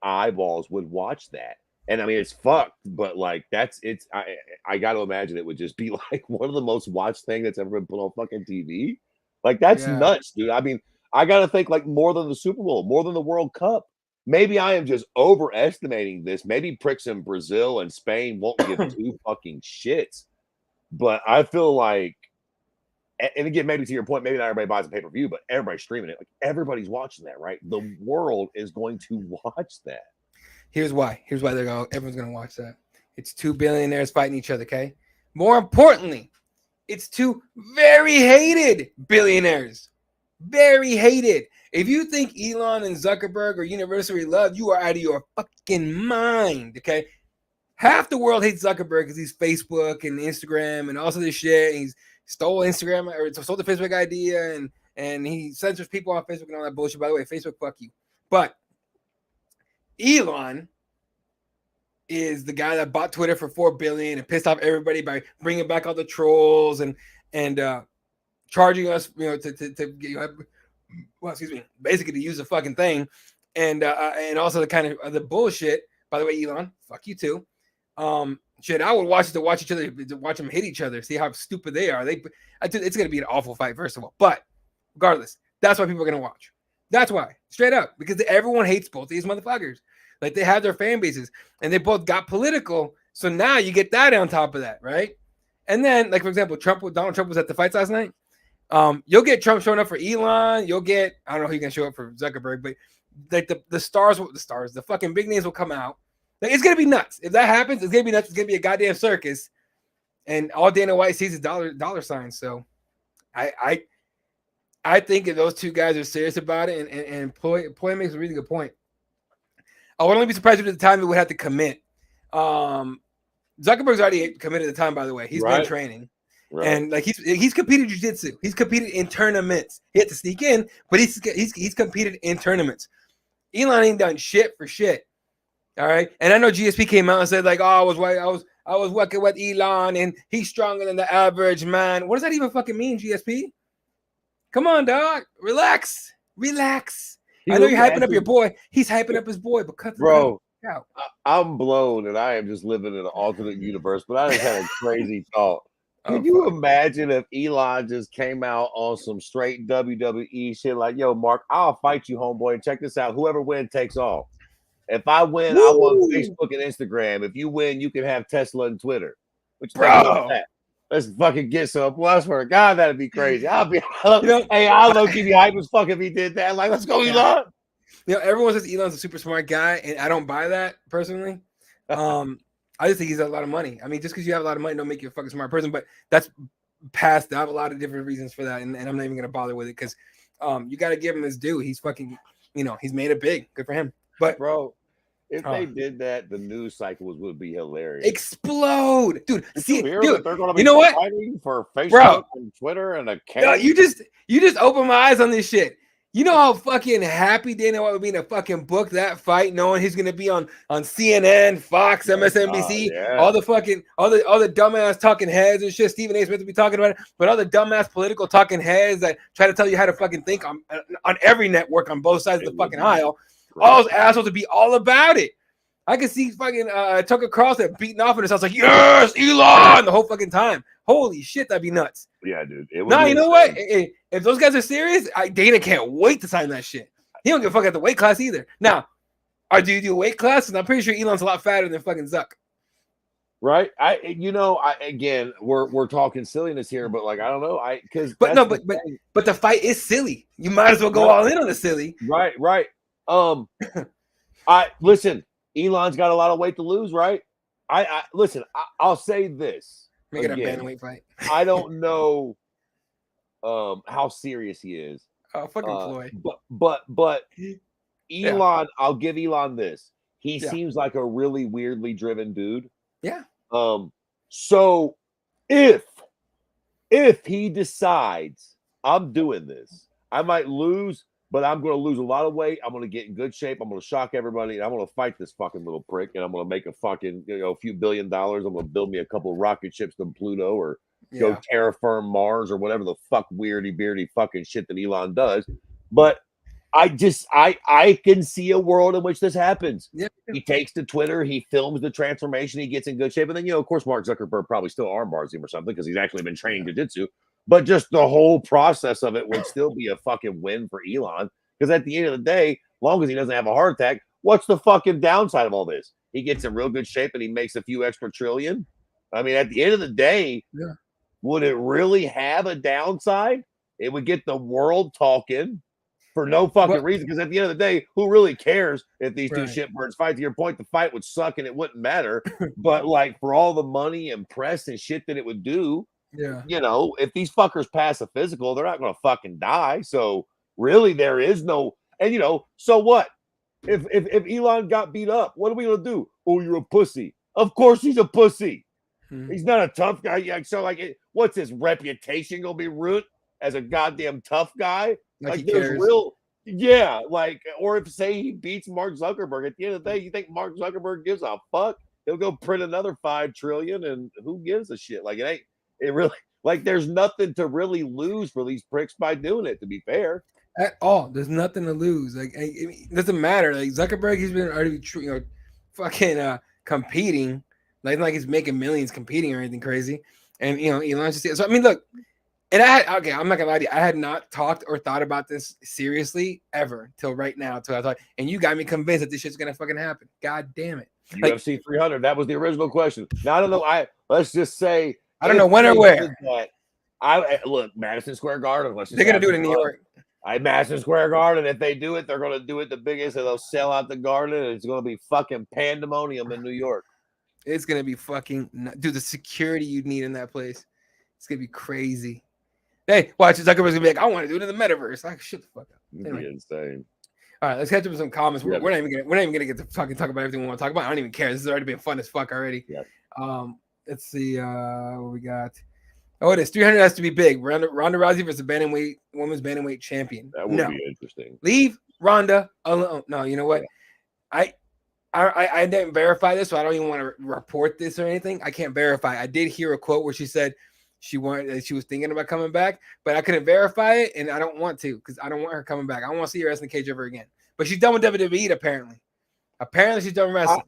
eyeballs would watch that. And I mean, it's fucked, but like I got to imagine it would just be like one of the most watched thing that's ever been put on fucking TV. Like, that's nuts, dude. I mean, I got to think like more than the Super Bowl, more than the World Cup. Maybe I am just overestimating this. Maybe pricks in Brazil and Spain won't give two fucking shits. But I feel like, and again, maybe to your point, maybe not everybody buys a pay-per-view, but everybody's streaming it. Like, everybody's watching that, right? The world is going to watch that. Here's why everyone's gonna watch that. It's two billionaires fighting each other, okay? More importantly, it's two very hated billionaires. Very hated. If you think Elon and Zuckerberg are universally loved, you are out of your fucking mind, okay? Half the world hates Zuckerberg because he's Facebook and Instagram and also this shit. And he's stole Instagram or stole the Facebook idea and he censors people on Facebook and all that bullshit. By the way, Facebook, fuck you. But Elon is the guy that bought Twitter for $4 billion and pissed off everybody by bringing back all the trolls and charging us, basically to use the fucking thing, and also the kind of the bullshit. By the way, Elon, fuck you too. Shit, I would watch each other, watch them hit each other, see how stupid they are. It's gonna be an awful fight, first of all. But regardless, that's why people are gonna watch. That's why, straight up, because everyone hates both these motherfuckers. Like, they have their fan bases, and they both got political. So now you get that on top of that, right? And then, like, for example, Donald Trump was at the fights last night. You'll get Trump showing up for Elon. You'll get, I don't know who you can show up for Zuckerberg, but like the fucking big names will come out. Like, it's gonna be nuts. If that happens, it's gonna be nuts. It's gonna be a goddamn circus. And all Dana White sees is dollar signs. So I think if those two guys are serious about it, and Ploy makes a really good point. I would only be surprised if at the time he would have to commit. Zuckerberg's already committed at the time, by the way. He's been training. Right. And like he's competed jiu-jitsu. He's competed in tournaments. He had to sneak in, but he's competed in tournaments. Elon ain't done shit for shit. All right. And I know GSP came out and said, like, oh, I was working with Elon and he's stronger than the average man. What does that even fucking mean, GSP? Come on, dog. Relax. I know you're hyping up your boy. He's hyping up his boy, but cut the bro. Out. I'm blown, and I am just living in an alternate universe. But I just had a crazy thought. Can you imagine if Elon just came out on some straight WWE shit, like, yo, Mark, I'll fight you, homeboy, and check this out. Whoever wins takes all. If I win, I want Facebook and Instagram. If you win, you can have Tesla and Twitter. What you think about that? Let's fucking get some. Well, I swear to God, that'd be crazy. I'll low-key be hype as fuck if he did that. Like, let's go, Elon. Everyone says Elon's a super smart guy, and I don't buy that personally. I just think he's got a lot of money. I mean, just because you have a lot of money don't make you a fucking smart person, but that's past. I have a lot of different reasons for that, and I'm not even gonna bother with it because you got to give him his due. He's fucking, he's made it big. Good for him. But bro, if they did that, the news cycle would be hilarious. Explode, dude. Dude, they're gonna be fighting for Facebook and Twitter and a camera. You just open my eyes on this shit. You know how fucking happy Dana White would be to fucking book that fight, knowing he's gonna be on CNN, Fox, MSNBC, all the dumbass talking heads and shit. Stephen A. Smith would be talking about it, but all the dumbass political talking heads that try to tell you how to fucking think on every network on both sides of the fucking aisle. All those assholes would be all about it. I could see fucking Tucker Carlson beating off and it sounds like, yes, Elon, the whole fucking time. Holy shit, that'd be nuts. Yeah, dude. You know what? If those guys are serious, Dana can't wait to sign that shit. He don't give a fuck at the weight class either. Now, do you do weight class? And I'm pretty sure Elon's a lot fatter than fucking Zuck. Right. Again, we're talking silliness here, but like, I don't know. But the fight is silly. You might as well go all in on the silly. Right. Listen, Elon's got a lot of weight to lose, right? I'll say this. Make it a bantamweight fight. I don't know how serious he is. Oh, fucking Floyd. But Elon, I'll give Elon this. He seems like a really weirdly driven dude. Yeah. So if he decides I'm doing this, I might lose, but I'm going to lose a lot of weight. I'm going to get in good shape. I'm going to shock everybody, and I'm going to fight this fucking little prick, and I'm going to make a fucking, a few $1 billion. I'm going to build me a couple of rocket ships to Pluto or go terraform Mars or whatever the fuck weirdy beardy fucking shit that Elon does. But I can see a world in which this happens. Yeah. He takes to Twitter, he films the transformation, he gets in good shape, and then of course Mark Zuckerberg probably still armbars him or something because he's actually been training jiu-jitsu. But just the whole process of it would still be a fucking win for Elon. Because at the end of the day, as long as he doesn't have a heart attack, what's the fucking downside of all this? He gets in real good shape and he makes a few extra trillion. I mean, at the end of the day, would it really have a downside? It would get the world talking for no fucking reason. Because at the end of the day, who really cares if these two shitbirds fight? To your point, the fight would suck and it wouldn't matter. But like for all the money and press and shit that it would do, if these fuckers pass a physical, they're not going to fucking die. So really, there is no. And so what? If Elon got beat up, what are we going to do? Oh, you're a pussy. Of course he's a pussy. He's not a tough guy. So like, what's his reputation going to be ruined as a goddamn tough guy? Like there's real, or if say he beats Mark Zuckerberg at the end of the day, you think Mark Zuckerberg gives a fuck? He'll go print another 5 trillion and who gives a shit? Like it really, like there's nothing to really lose for these pricks by doing it, to be fair. At all. There's nothing to lose. Like it doesn't matter. Like Zuckerberg, he's been already fucking competing. Like he's making millions competing or anything crazy. And Elon's just so I mean, look. And I'm not gonna lie to you, I had not talked or thought about this seriously ever till right now. Till I thought, and you got me convinced that this shit's gonna fucking happen. God damn it. UFC 300, that was the original question. Now I don't know. Let's just say I don't know when or where. Look, Madison Square Garden. They're gonna do it in New York. Madison Square Garden. If they do it, they're gonna do it the biggest, and they'll sell out the garden, and it's gonna be fucking pandemonium in New York. It's gonna be fucking dude. The security you need in that place, it's gonna be crazy. Hey, watch Zuckerberg's gonna be like, I want to do it in the metaverse. Like, shut the fuck up. Anyway. Insane. All right, let's catch up with some comments. We're not even gonna get to fucking talk about everything we want to talk about. I don't even care. This has already been fun as fuck already. Yep. Let's see what we got. Oh, it is 300 has to be big. Ronda Rousey versus the women's bantamweight champion. That would be interesting. Leave Ronda alone. No, you know what? Yeah. I didn't verify this, so I don't even want to report this or anything. I can't verify. I did hear a quote where she said she was thinking about coming back, but I couldn't verify it, and I don't want to because I don't want her coming back. I don't want to see her wrestling cage ever again. But she's done with WWE apparently. Apparently she's done wrestling.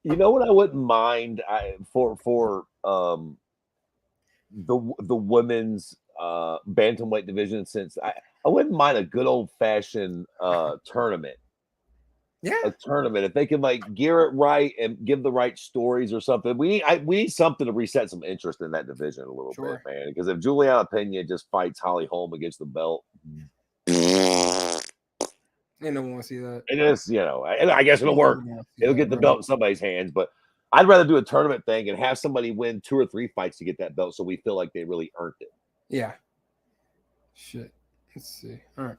You know what I wouldn't mind for the women's bantamweight division, since I wouldn't mind a good old fashioned tournament. Yeah, a tournament if they can like gear it right and give the right stories or something. We need something to reset some interest in that division a little bit, man. Because if Juliana Pena just fights Holly Holm against the belt, I don't want to see that. It is, and I guess it'll work. It'll get the belt in somebody's hands, but I'd rather do a tournament thing and have somebody win 2 or 3 fights to get that belt, so we feel like they really earned it. Yeah. Shit. Let's see. All right.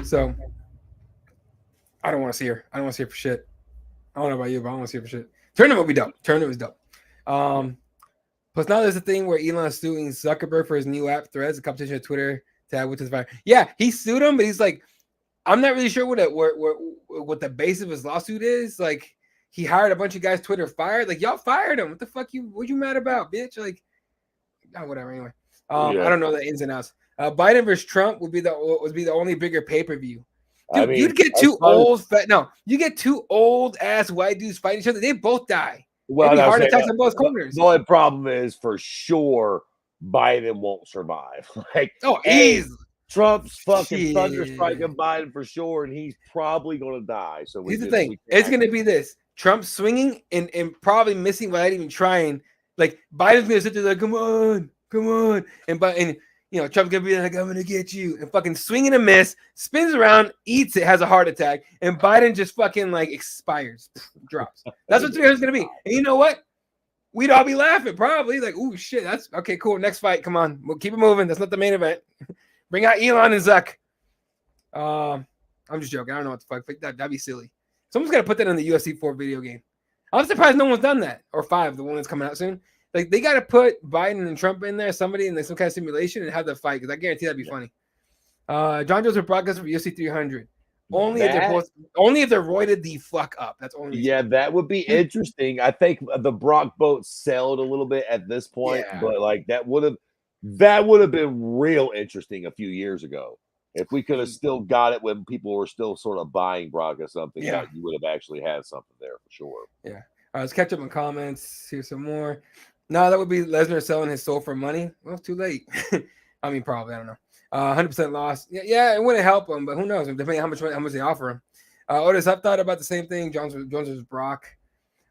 So. I don't want to see her. I don't want to see her for shit. I don't know about you, but I don't want to see her for shit. Tournament would be dope. Tournament was dope. Plus now there's a thing where Elon's suing Zuckerberg for his new app Threads, a competition with Twitter to have with his fire. Yeah, he sued him, but he's like, I'm not really sure what the base of his lawsuit is. Like, he hired a bunch of guys Twitter fired. Like, y'all fired him. What the fuck what you mad about, bitch? Like, whatever. Anyway, I don't know the ins and outs. Biden versus Trump would be the only bigger pay-per-view. Dude, I mean, you'd get two old ass white dudes fighting each other. They both die. Well, it'd be heart attacks on both corners. The only problem is for sure Biden won't survive. Trump's fucking thunder striking Biden for sure, and he's probably going to die. So here's the thing: it's going to be this: Trump swinging and probably missing without even trying. Like Biden's going to sit there like, come on, and Trump's gonna be like, I'm gonna get you, and fucking swing and a miss, spins around, eats it, has a heart attack, and Biden just fucking like expires, drops. That's what it's gonna be. And you know what? We'd all be laughing, probably like, "Ooh, shit, that's okay, cool. Next fight, come on, we'll keep it moving. That's not the main event. Bring out Elon and Zuck." I'm just joking. I don't know what the fuck. That'd be silly. Someone's gotta put that in the UFC 4 video game. I'm surprised no one's done that. Or 5, the one that's coming out soon. Like, they got to put Biden and Trump in there, somebody in some kind of simulation, and have the fight, because I guarantee that'd be funny. John Joseph broadcast for UFC 300. Only if they're roided the fuck up. That's only. Yeah, that would be interesting. I think the Brock boat sailed a little bit at this point, but like that would have been real interesting a few years ago. If we could have still got it when people were still sort of buying Brock or something, you would have actually had something there for sure. Yeah. All right, let's catch up in comments. Here's some more. No, that would be Lesnar selling his soul for money. Well, too late. I mean, probably. I don't know. 100% loss. Yeah, it wouldn't help him, but who knows? Depending on how much they offer him. Otis, I've thought about the same thing. Jones was Brock.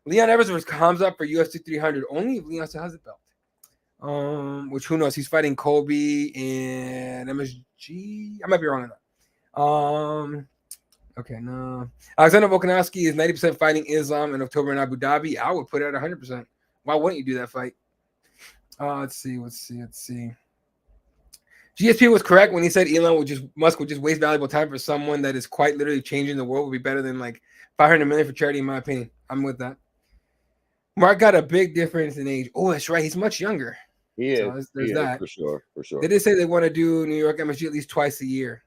Leon Edwards was comes up for UFC 300. Only if Leon still has the belt. Which who knows? He's fighting Kobe and MSG. I might be wrong on that. Okay, no. Alexander Volkanovski is 90% fighting Islam in October in Abu Dhabi. I would put it at 100%. Why wouldn't you do that fight? Let's see. GSP was correct when he said Elon Musk would just waste valuable time for someone that is quite literally changing the world. Would be better than like 500 million for charity, in my opinion. I'm with that. Mark got a big difference in age. Oh, that's right. He's much younger. He is. So there's that. For sure. They did say they want to do New York MSG at least twice a year.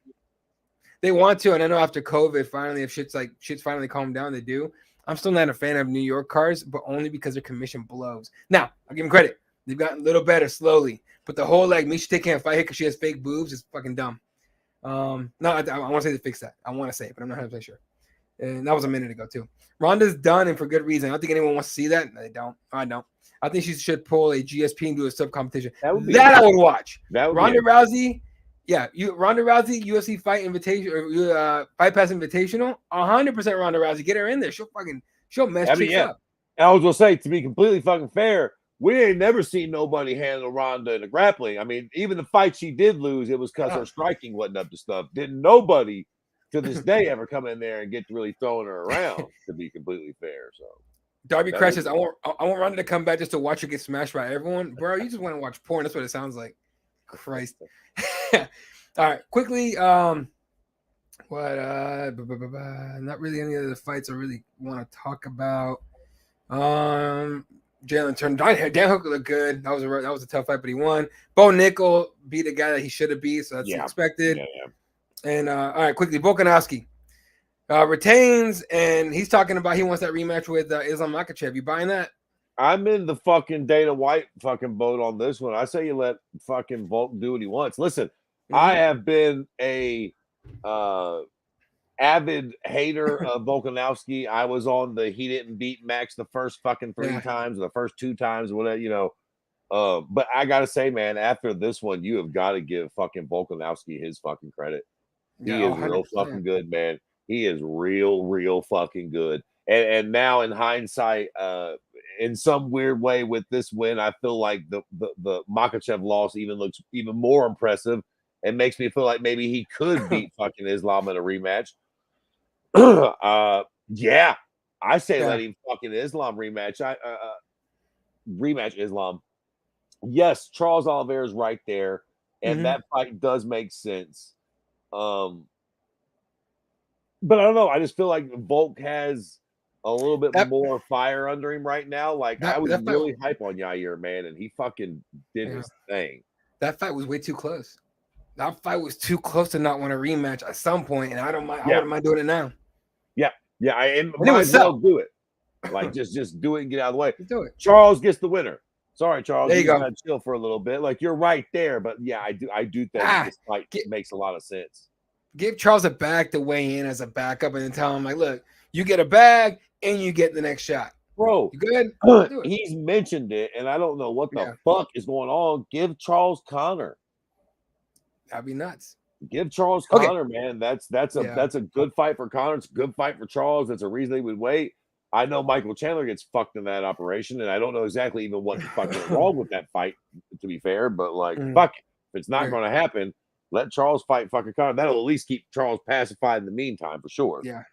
They want to, and I know after COVID, finally, if shit's finally calmed down, they do. I'm still not a fan of New York cars, but only because their commission blows. Now, I'll give them credit. They've gotten a little better slowly. But the whole like Miesha Tate can't fight her because she has fake boobs is fucking dumb. No, I want to say they fix that. I want to say it, but I'm not 100% sure. And that was a minute ago too. Ronda's done and for good reason. I don't think anyone wants to see that. No, they don't. I don't. I think she should pull a GSP and do a sub competition. That I would watch. Ronda Rousey, Ronda Rousey UFC fight invitation or fight pass invitational. 100% Ronda Rousey. Get her in there. She'll mess chicks up. I was gonna say, to be completely fucking fair, we ain't never seen nobody handle Ronda in the grappling. I mean, even the fight she did lose, it was because her striking wasn't up to stuff. Didn't nobody to this day ever come in there and get to really throwing her around, to be completely fair. So Darby Crashes, I want Ronda to come back just to watch her get smashed by everyone. Bro, you just want to watch porn. That's what it sounds like. Christ. All right, quickly. Not really any of the fights I really want to talk about. Jalen turned Dan Hooker looked good. That was a tough fight, but he won. Bo Nickel beat a guy that he should have beat, so that's expected. And all right, quickly, Volkanovski retains, and he's talking about he wants that rematch with Islam Makhachev. You buying that? I'm in the fucking Dana White fucking boat on this one. I say you let fucking Volk do what he wants. Listen, I have been a avid hater of Volkanovski. I was on the he didn't beat Max the first fucking 3 times, or the first 2 times, whatever, you know. But I gotta say, man, after this one, you have got to give fucking Volkanovski his fucking credit. He is 100%. Real fucking good, man. He is real fucking good. And now in hindsight, in some weird way with this win, I feel like the Makhachev loss even looks even more impressive and makes me feel like maybe he could beat fucking Islam in a rematch. I say let him fucking Islam rematch. Rematch Islam. Yes, Charles Oliveira's right there, and that fight does make sense. But I don't know. I just feel like Volk has a little bit more fire under him right now. Like I was really hype on Yair, man, and he fucking did his thing. That fight was way too close. That fight was too close to not want a rematch at some point, and I don't mind. I wouldn't mind doing it now. I might as well do it. Like just do it and get out of the way. Do it. Charles gets the winner. Sorry, Charles. There you go. Chill for a little bit. Like you're right there, but yeah, I do think this fight makes a lot of sense. Give Charles a bag to weigh in as a backup, and then tell him like, look, you get a bag and you get the next shot. Bro, you good? He's mentioned it, and I don't know what the fuck is going on. Give Charles Connor. That'd be nuts. Give Charles Connor, man. That's a good fight for Connor. It's a good fight for Charles. That's a reason they would wait. I know Michael Chandler gets fucked in that operation, and I don't know exactly even what fucking wrong with that fight, to be fair, but like fuck it. If it's not gonna happen, let Charles fight fucking Connor. That'll at least keep Charles pacified in the meantime for sure. Yeah.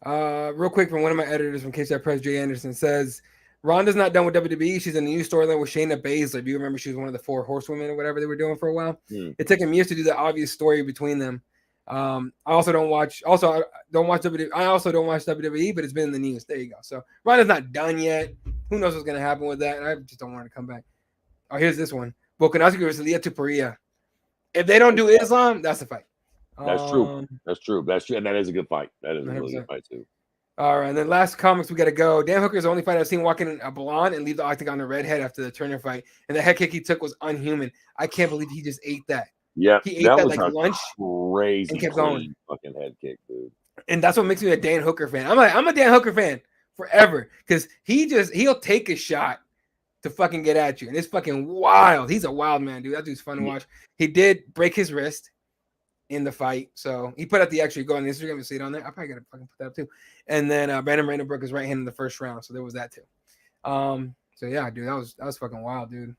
Real quick from one of my editors from Cageside Press, Jay Anderson says Ronda's not done with WWE. She's in the new storyline with Shayna Baszler. Do you remember she was one of the 4 horsewomen or whatever they were doing for a while? It took him years to do the obvious story between them. I also don't watch. Also, I don't watch WWE. I also don't watch WWE, but it's been in the news. There you go. So Ronda's not done yet. Who knows what's gonna happen with that? I just don't want her to come back. Oh, here's this one: Volkanovski versus Leah Tupuria. If they don't do Islam, that's the fight. That's true. That's true. That's true, and that is a good fight. That is a really good fight too. All right, and then last comics we got to go. Dan Hooker's the only fight I've seen walk in a blonde and leave the octagon a redhead after the Turner fight, and the head kick he took was unhuman. I can't believe he just ate that. Yeah, he ate that like lunch, crazy, and kept going. Fucking head kick, dude. And that's what makes me a Dan Hooker fan. I'm a Dan Hooker fan forever because he'll take a shot to fucking get at you, and it's fucking wild. He's a wild man, dude. That dude's fun to watch. He did break his wrist in the fight, so he put out the extra. Go on Instagram and see it on there. I probably gotta fucking put that up too. And then Brandon broke his right hand in the first round, so there was that too. So yeah, dude, that was fucking wild, dude.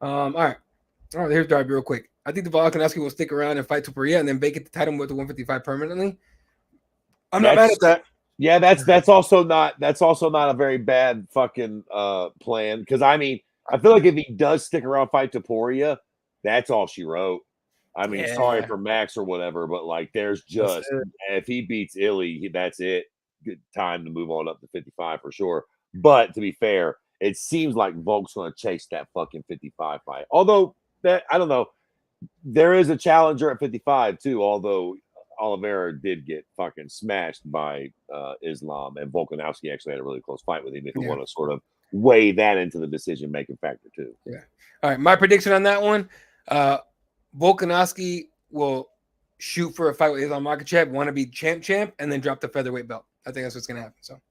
All right, here's Darby real quick. I think the Volkanovski will stick around and fight Tupuria and then vacate the title with the 155 permanently. I'm not mad at that. Yeah, that's also not a very bad fucking plan, because I mean, I feel like if he does stick around fight Topuria, that's all she wrote. I mean, sorry for Max or whatever, but like, there's just, if he beats Illy, that's it. Good time to move on up to 55 for sure. But to be fair, it seems like Volk's going to chase that fucking 55 fight. Although that, I don't know, there is a challenger at 55 too. Although Oliveira did get fucking smashed by Islam, and Volkanovski actually had a really close fight with him. If you want to sort of weigh that into the decision-making factor too. Yeah. All right, my prediction on that one: Volkanovski will shoot for a fight with Islam Makhachev, want to be champ, and then drop the featherweight belt. I think that's what's going to happen. So,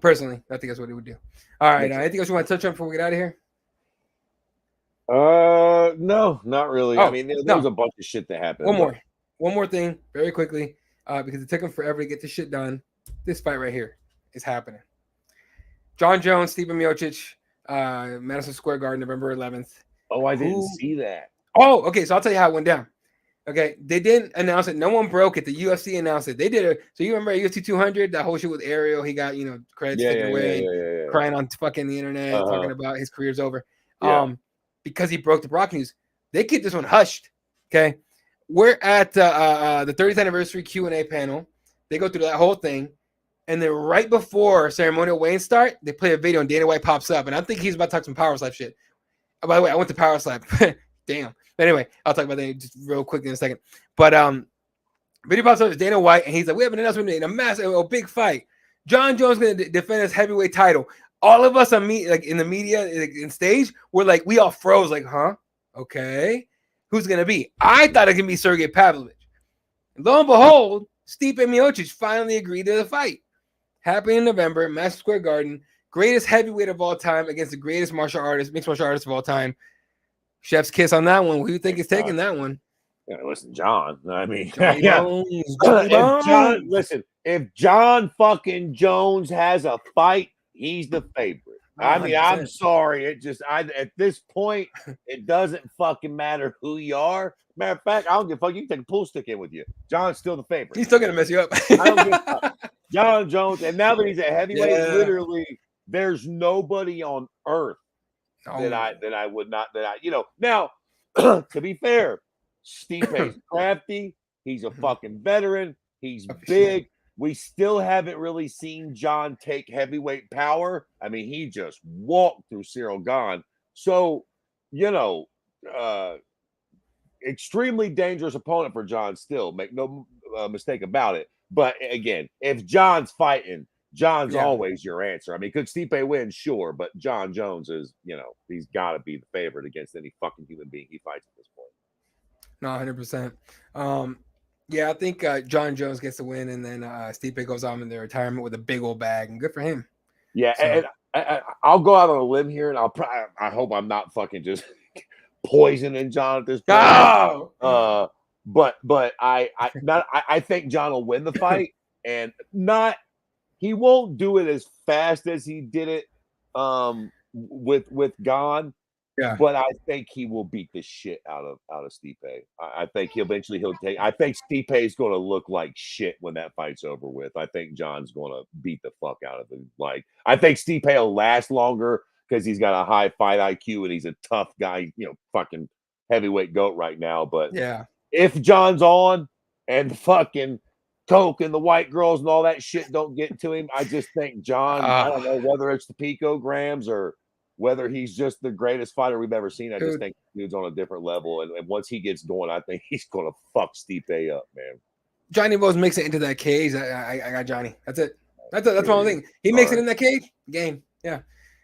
personally, I think that's what he would do. All right, anything else you want to touch on before we get out of here? No, not really. I mean, there was a bunch of shit that happened. One more thing, very quickly, because it took him forever to get this shit done. This fight right here is happening. John Jones, Stipe Miocic, Madison Square Garden, November 11th. Oh, I didn't see that. Oh, okay. So I'll tell you how it went down. Okay, they didn't announce it. No one broke it. The UFC announced it. They did it. So you remember UFC 200, that whole shit with Ariel? He got credits taken away, crying on fucking the internet, talking about his career's over. Because he broke the Brock news. They keep this one hushed. Okay, we're at the 30th anniversary Q&A panel. They go through that whole thing, and then right before ceremonial weigh-in start, they play a video and Dana White pops up, and I think he's about to talk some Power Slap shit. Oh, by the way, I went to Power Slap. Damn. But anyway, I'll talk about that just real quick in a second. But video pops up is Dana White, and he's like, we have an announcement in a big fight. John Jones going to defend his heavyweight title. All of us in the media, in stage, we're like, we all froze, like, huh? Okay. Who's going to be? I thought it could be Sergey Pavlovich. Lo and behold, Stipe Miocic finally agreed to the fight. Happening in November, Madison Square Garden, greatest heavyweight of all time against the greatest mixed martial artist of all time. Chef's kiss on that one. Who do you think is taking that one? Yeah, listen, John. I mean, if John fucking Jones has a fight, he's the favorite. I mean, 100%. I'm sorry. At this point, it doesn't fucking matter who you are. Matter of fact, I don't give a fuck. You can take a pool stick in with you. John's still the favorite. He's still gonna mess you up. I don't give a fuck. John Jones, and now that he's a heavyweight, literally, there's nobody on earth that I would not now. To be fair, Stipe's crafty. He's a fucking veteran. He's big. Sure. We still haven't really seen John take heavyweight power. I mean, he just walked through Cyril Gane. So, extremely dangerous opponent for John still. Make no mistake about it. But again, if John's fighting, John's always your answer. I mean, could Stipe win? Sure. But John Jones is, he's got to be the favorite against any fucking human being he fights at this point. No, 100%. Yeah, I think John Jones gets the win, and then Stipe goes on in their retirement with a big old bag, and good for him. Yeah, so. And I'll go out on a limb here, and I hope I'm not fucking just poisoning John at this point. No! But I think John will win the fight, and he won't do it as fast as he did it with Gane. Yeah. But I think he will beat the shit out of Stipe. I think he'll take. I think Stipe is going to look like shit when that fight's over with. I think John's going to beat the fuck out of him. Like, I think Stipe will last longer because he's got a high fight IQ and he's a tough guy. Fucking heavyweight goat right now. But yeah, if John's on, and the fucking coke and the white girls and all that shit don't get to him. I just think John, I don't know whether it's the picograms or whether he's just the greatest fighter we've ever seen. I just think the dude's on a different level. And once he gets going, I think he's going to fuck Stipe up, man. Johnny Rose makes it into that cage. I got Johnny. That's it. That's my only thing. He makes it in that cage. Game. Yeah.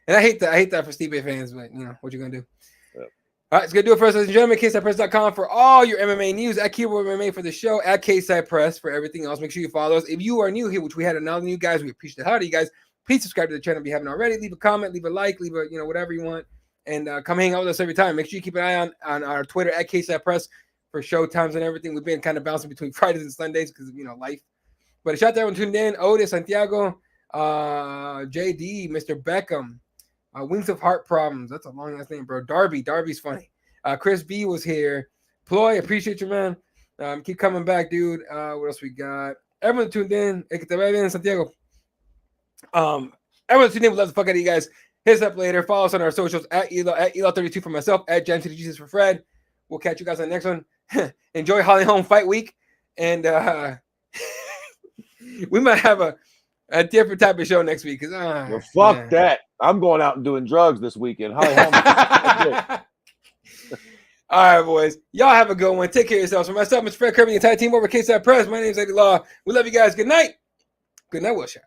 And I hate that for Stipe fans, but you know, what you going to do? Yep. All right, it's going to do it for us, ladies and gentlemen. CagesidePress.com for all your MMA news. At Keyboard MMA for the show. At Cageside Press for everything else. Make sure you follow us. If you are new here, which we had another new guys, we appreciate the hell out of you guys. Please subscribe to the channel if you haven't already. Leave a comment, leave a like, leave a, you know, whatever you want. And come hang out with us every time. Make sure you keep an eye on our Twitter at Cageside Press for show times and everything. We've been kind of bouncing between Fridays and Sundays because of, you know, life. But a shout out to everyone tuned in. Otis, Santiago, JD, Mr. Beckham, Wings of Heart Problems. That's a long ass name, bro. Darby's funny. Chris B was here. Ploy, appreciate you, man. Keep coming back, dude. What else we got? Everyone tuned in. Santiago. Everyone tuned in. We love the fuck out of you guys. Hit us up later. Follow us on our socials at Elo32 for myself, at Jam City Jesus for Fred. We'll catch you guys on the next one. Enjoy Holly Holm Fight Week. And we might have a different type of show next week. Well, fuck that. I'm going out and doing drugs this weekend. Holly Holm. All right, boys. Y'all have a good one. Take care of yourselves. For myself, Mr. Fred Kirby, the entire team over at Cageside Press. My name is Eddie Law. We love you guys. Good night. Good night, Wilshire.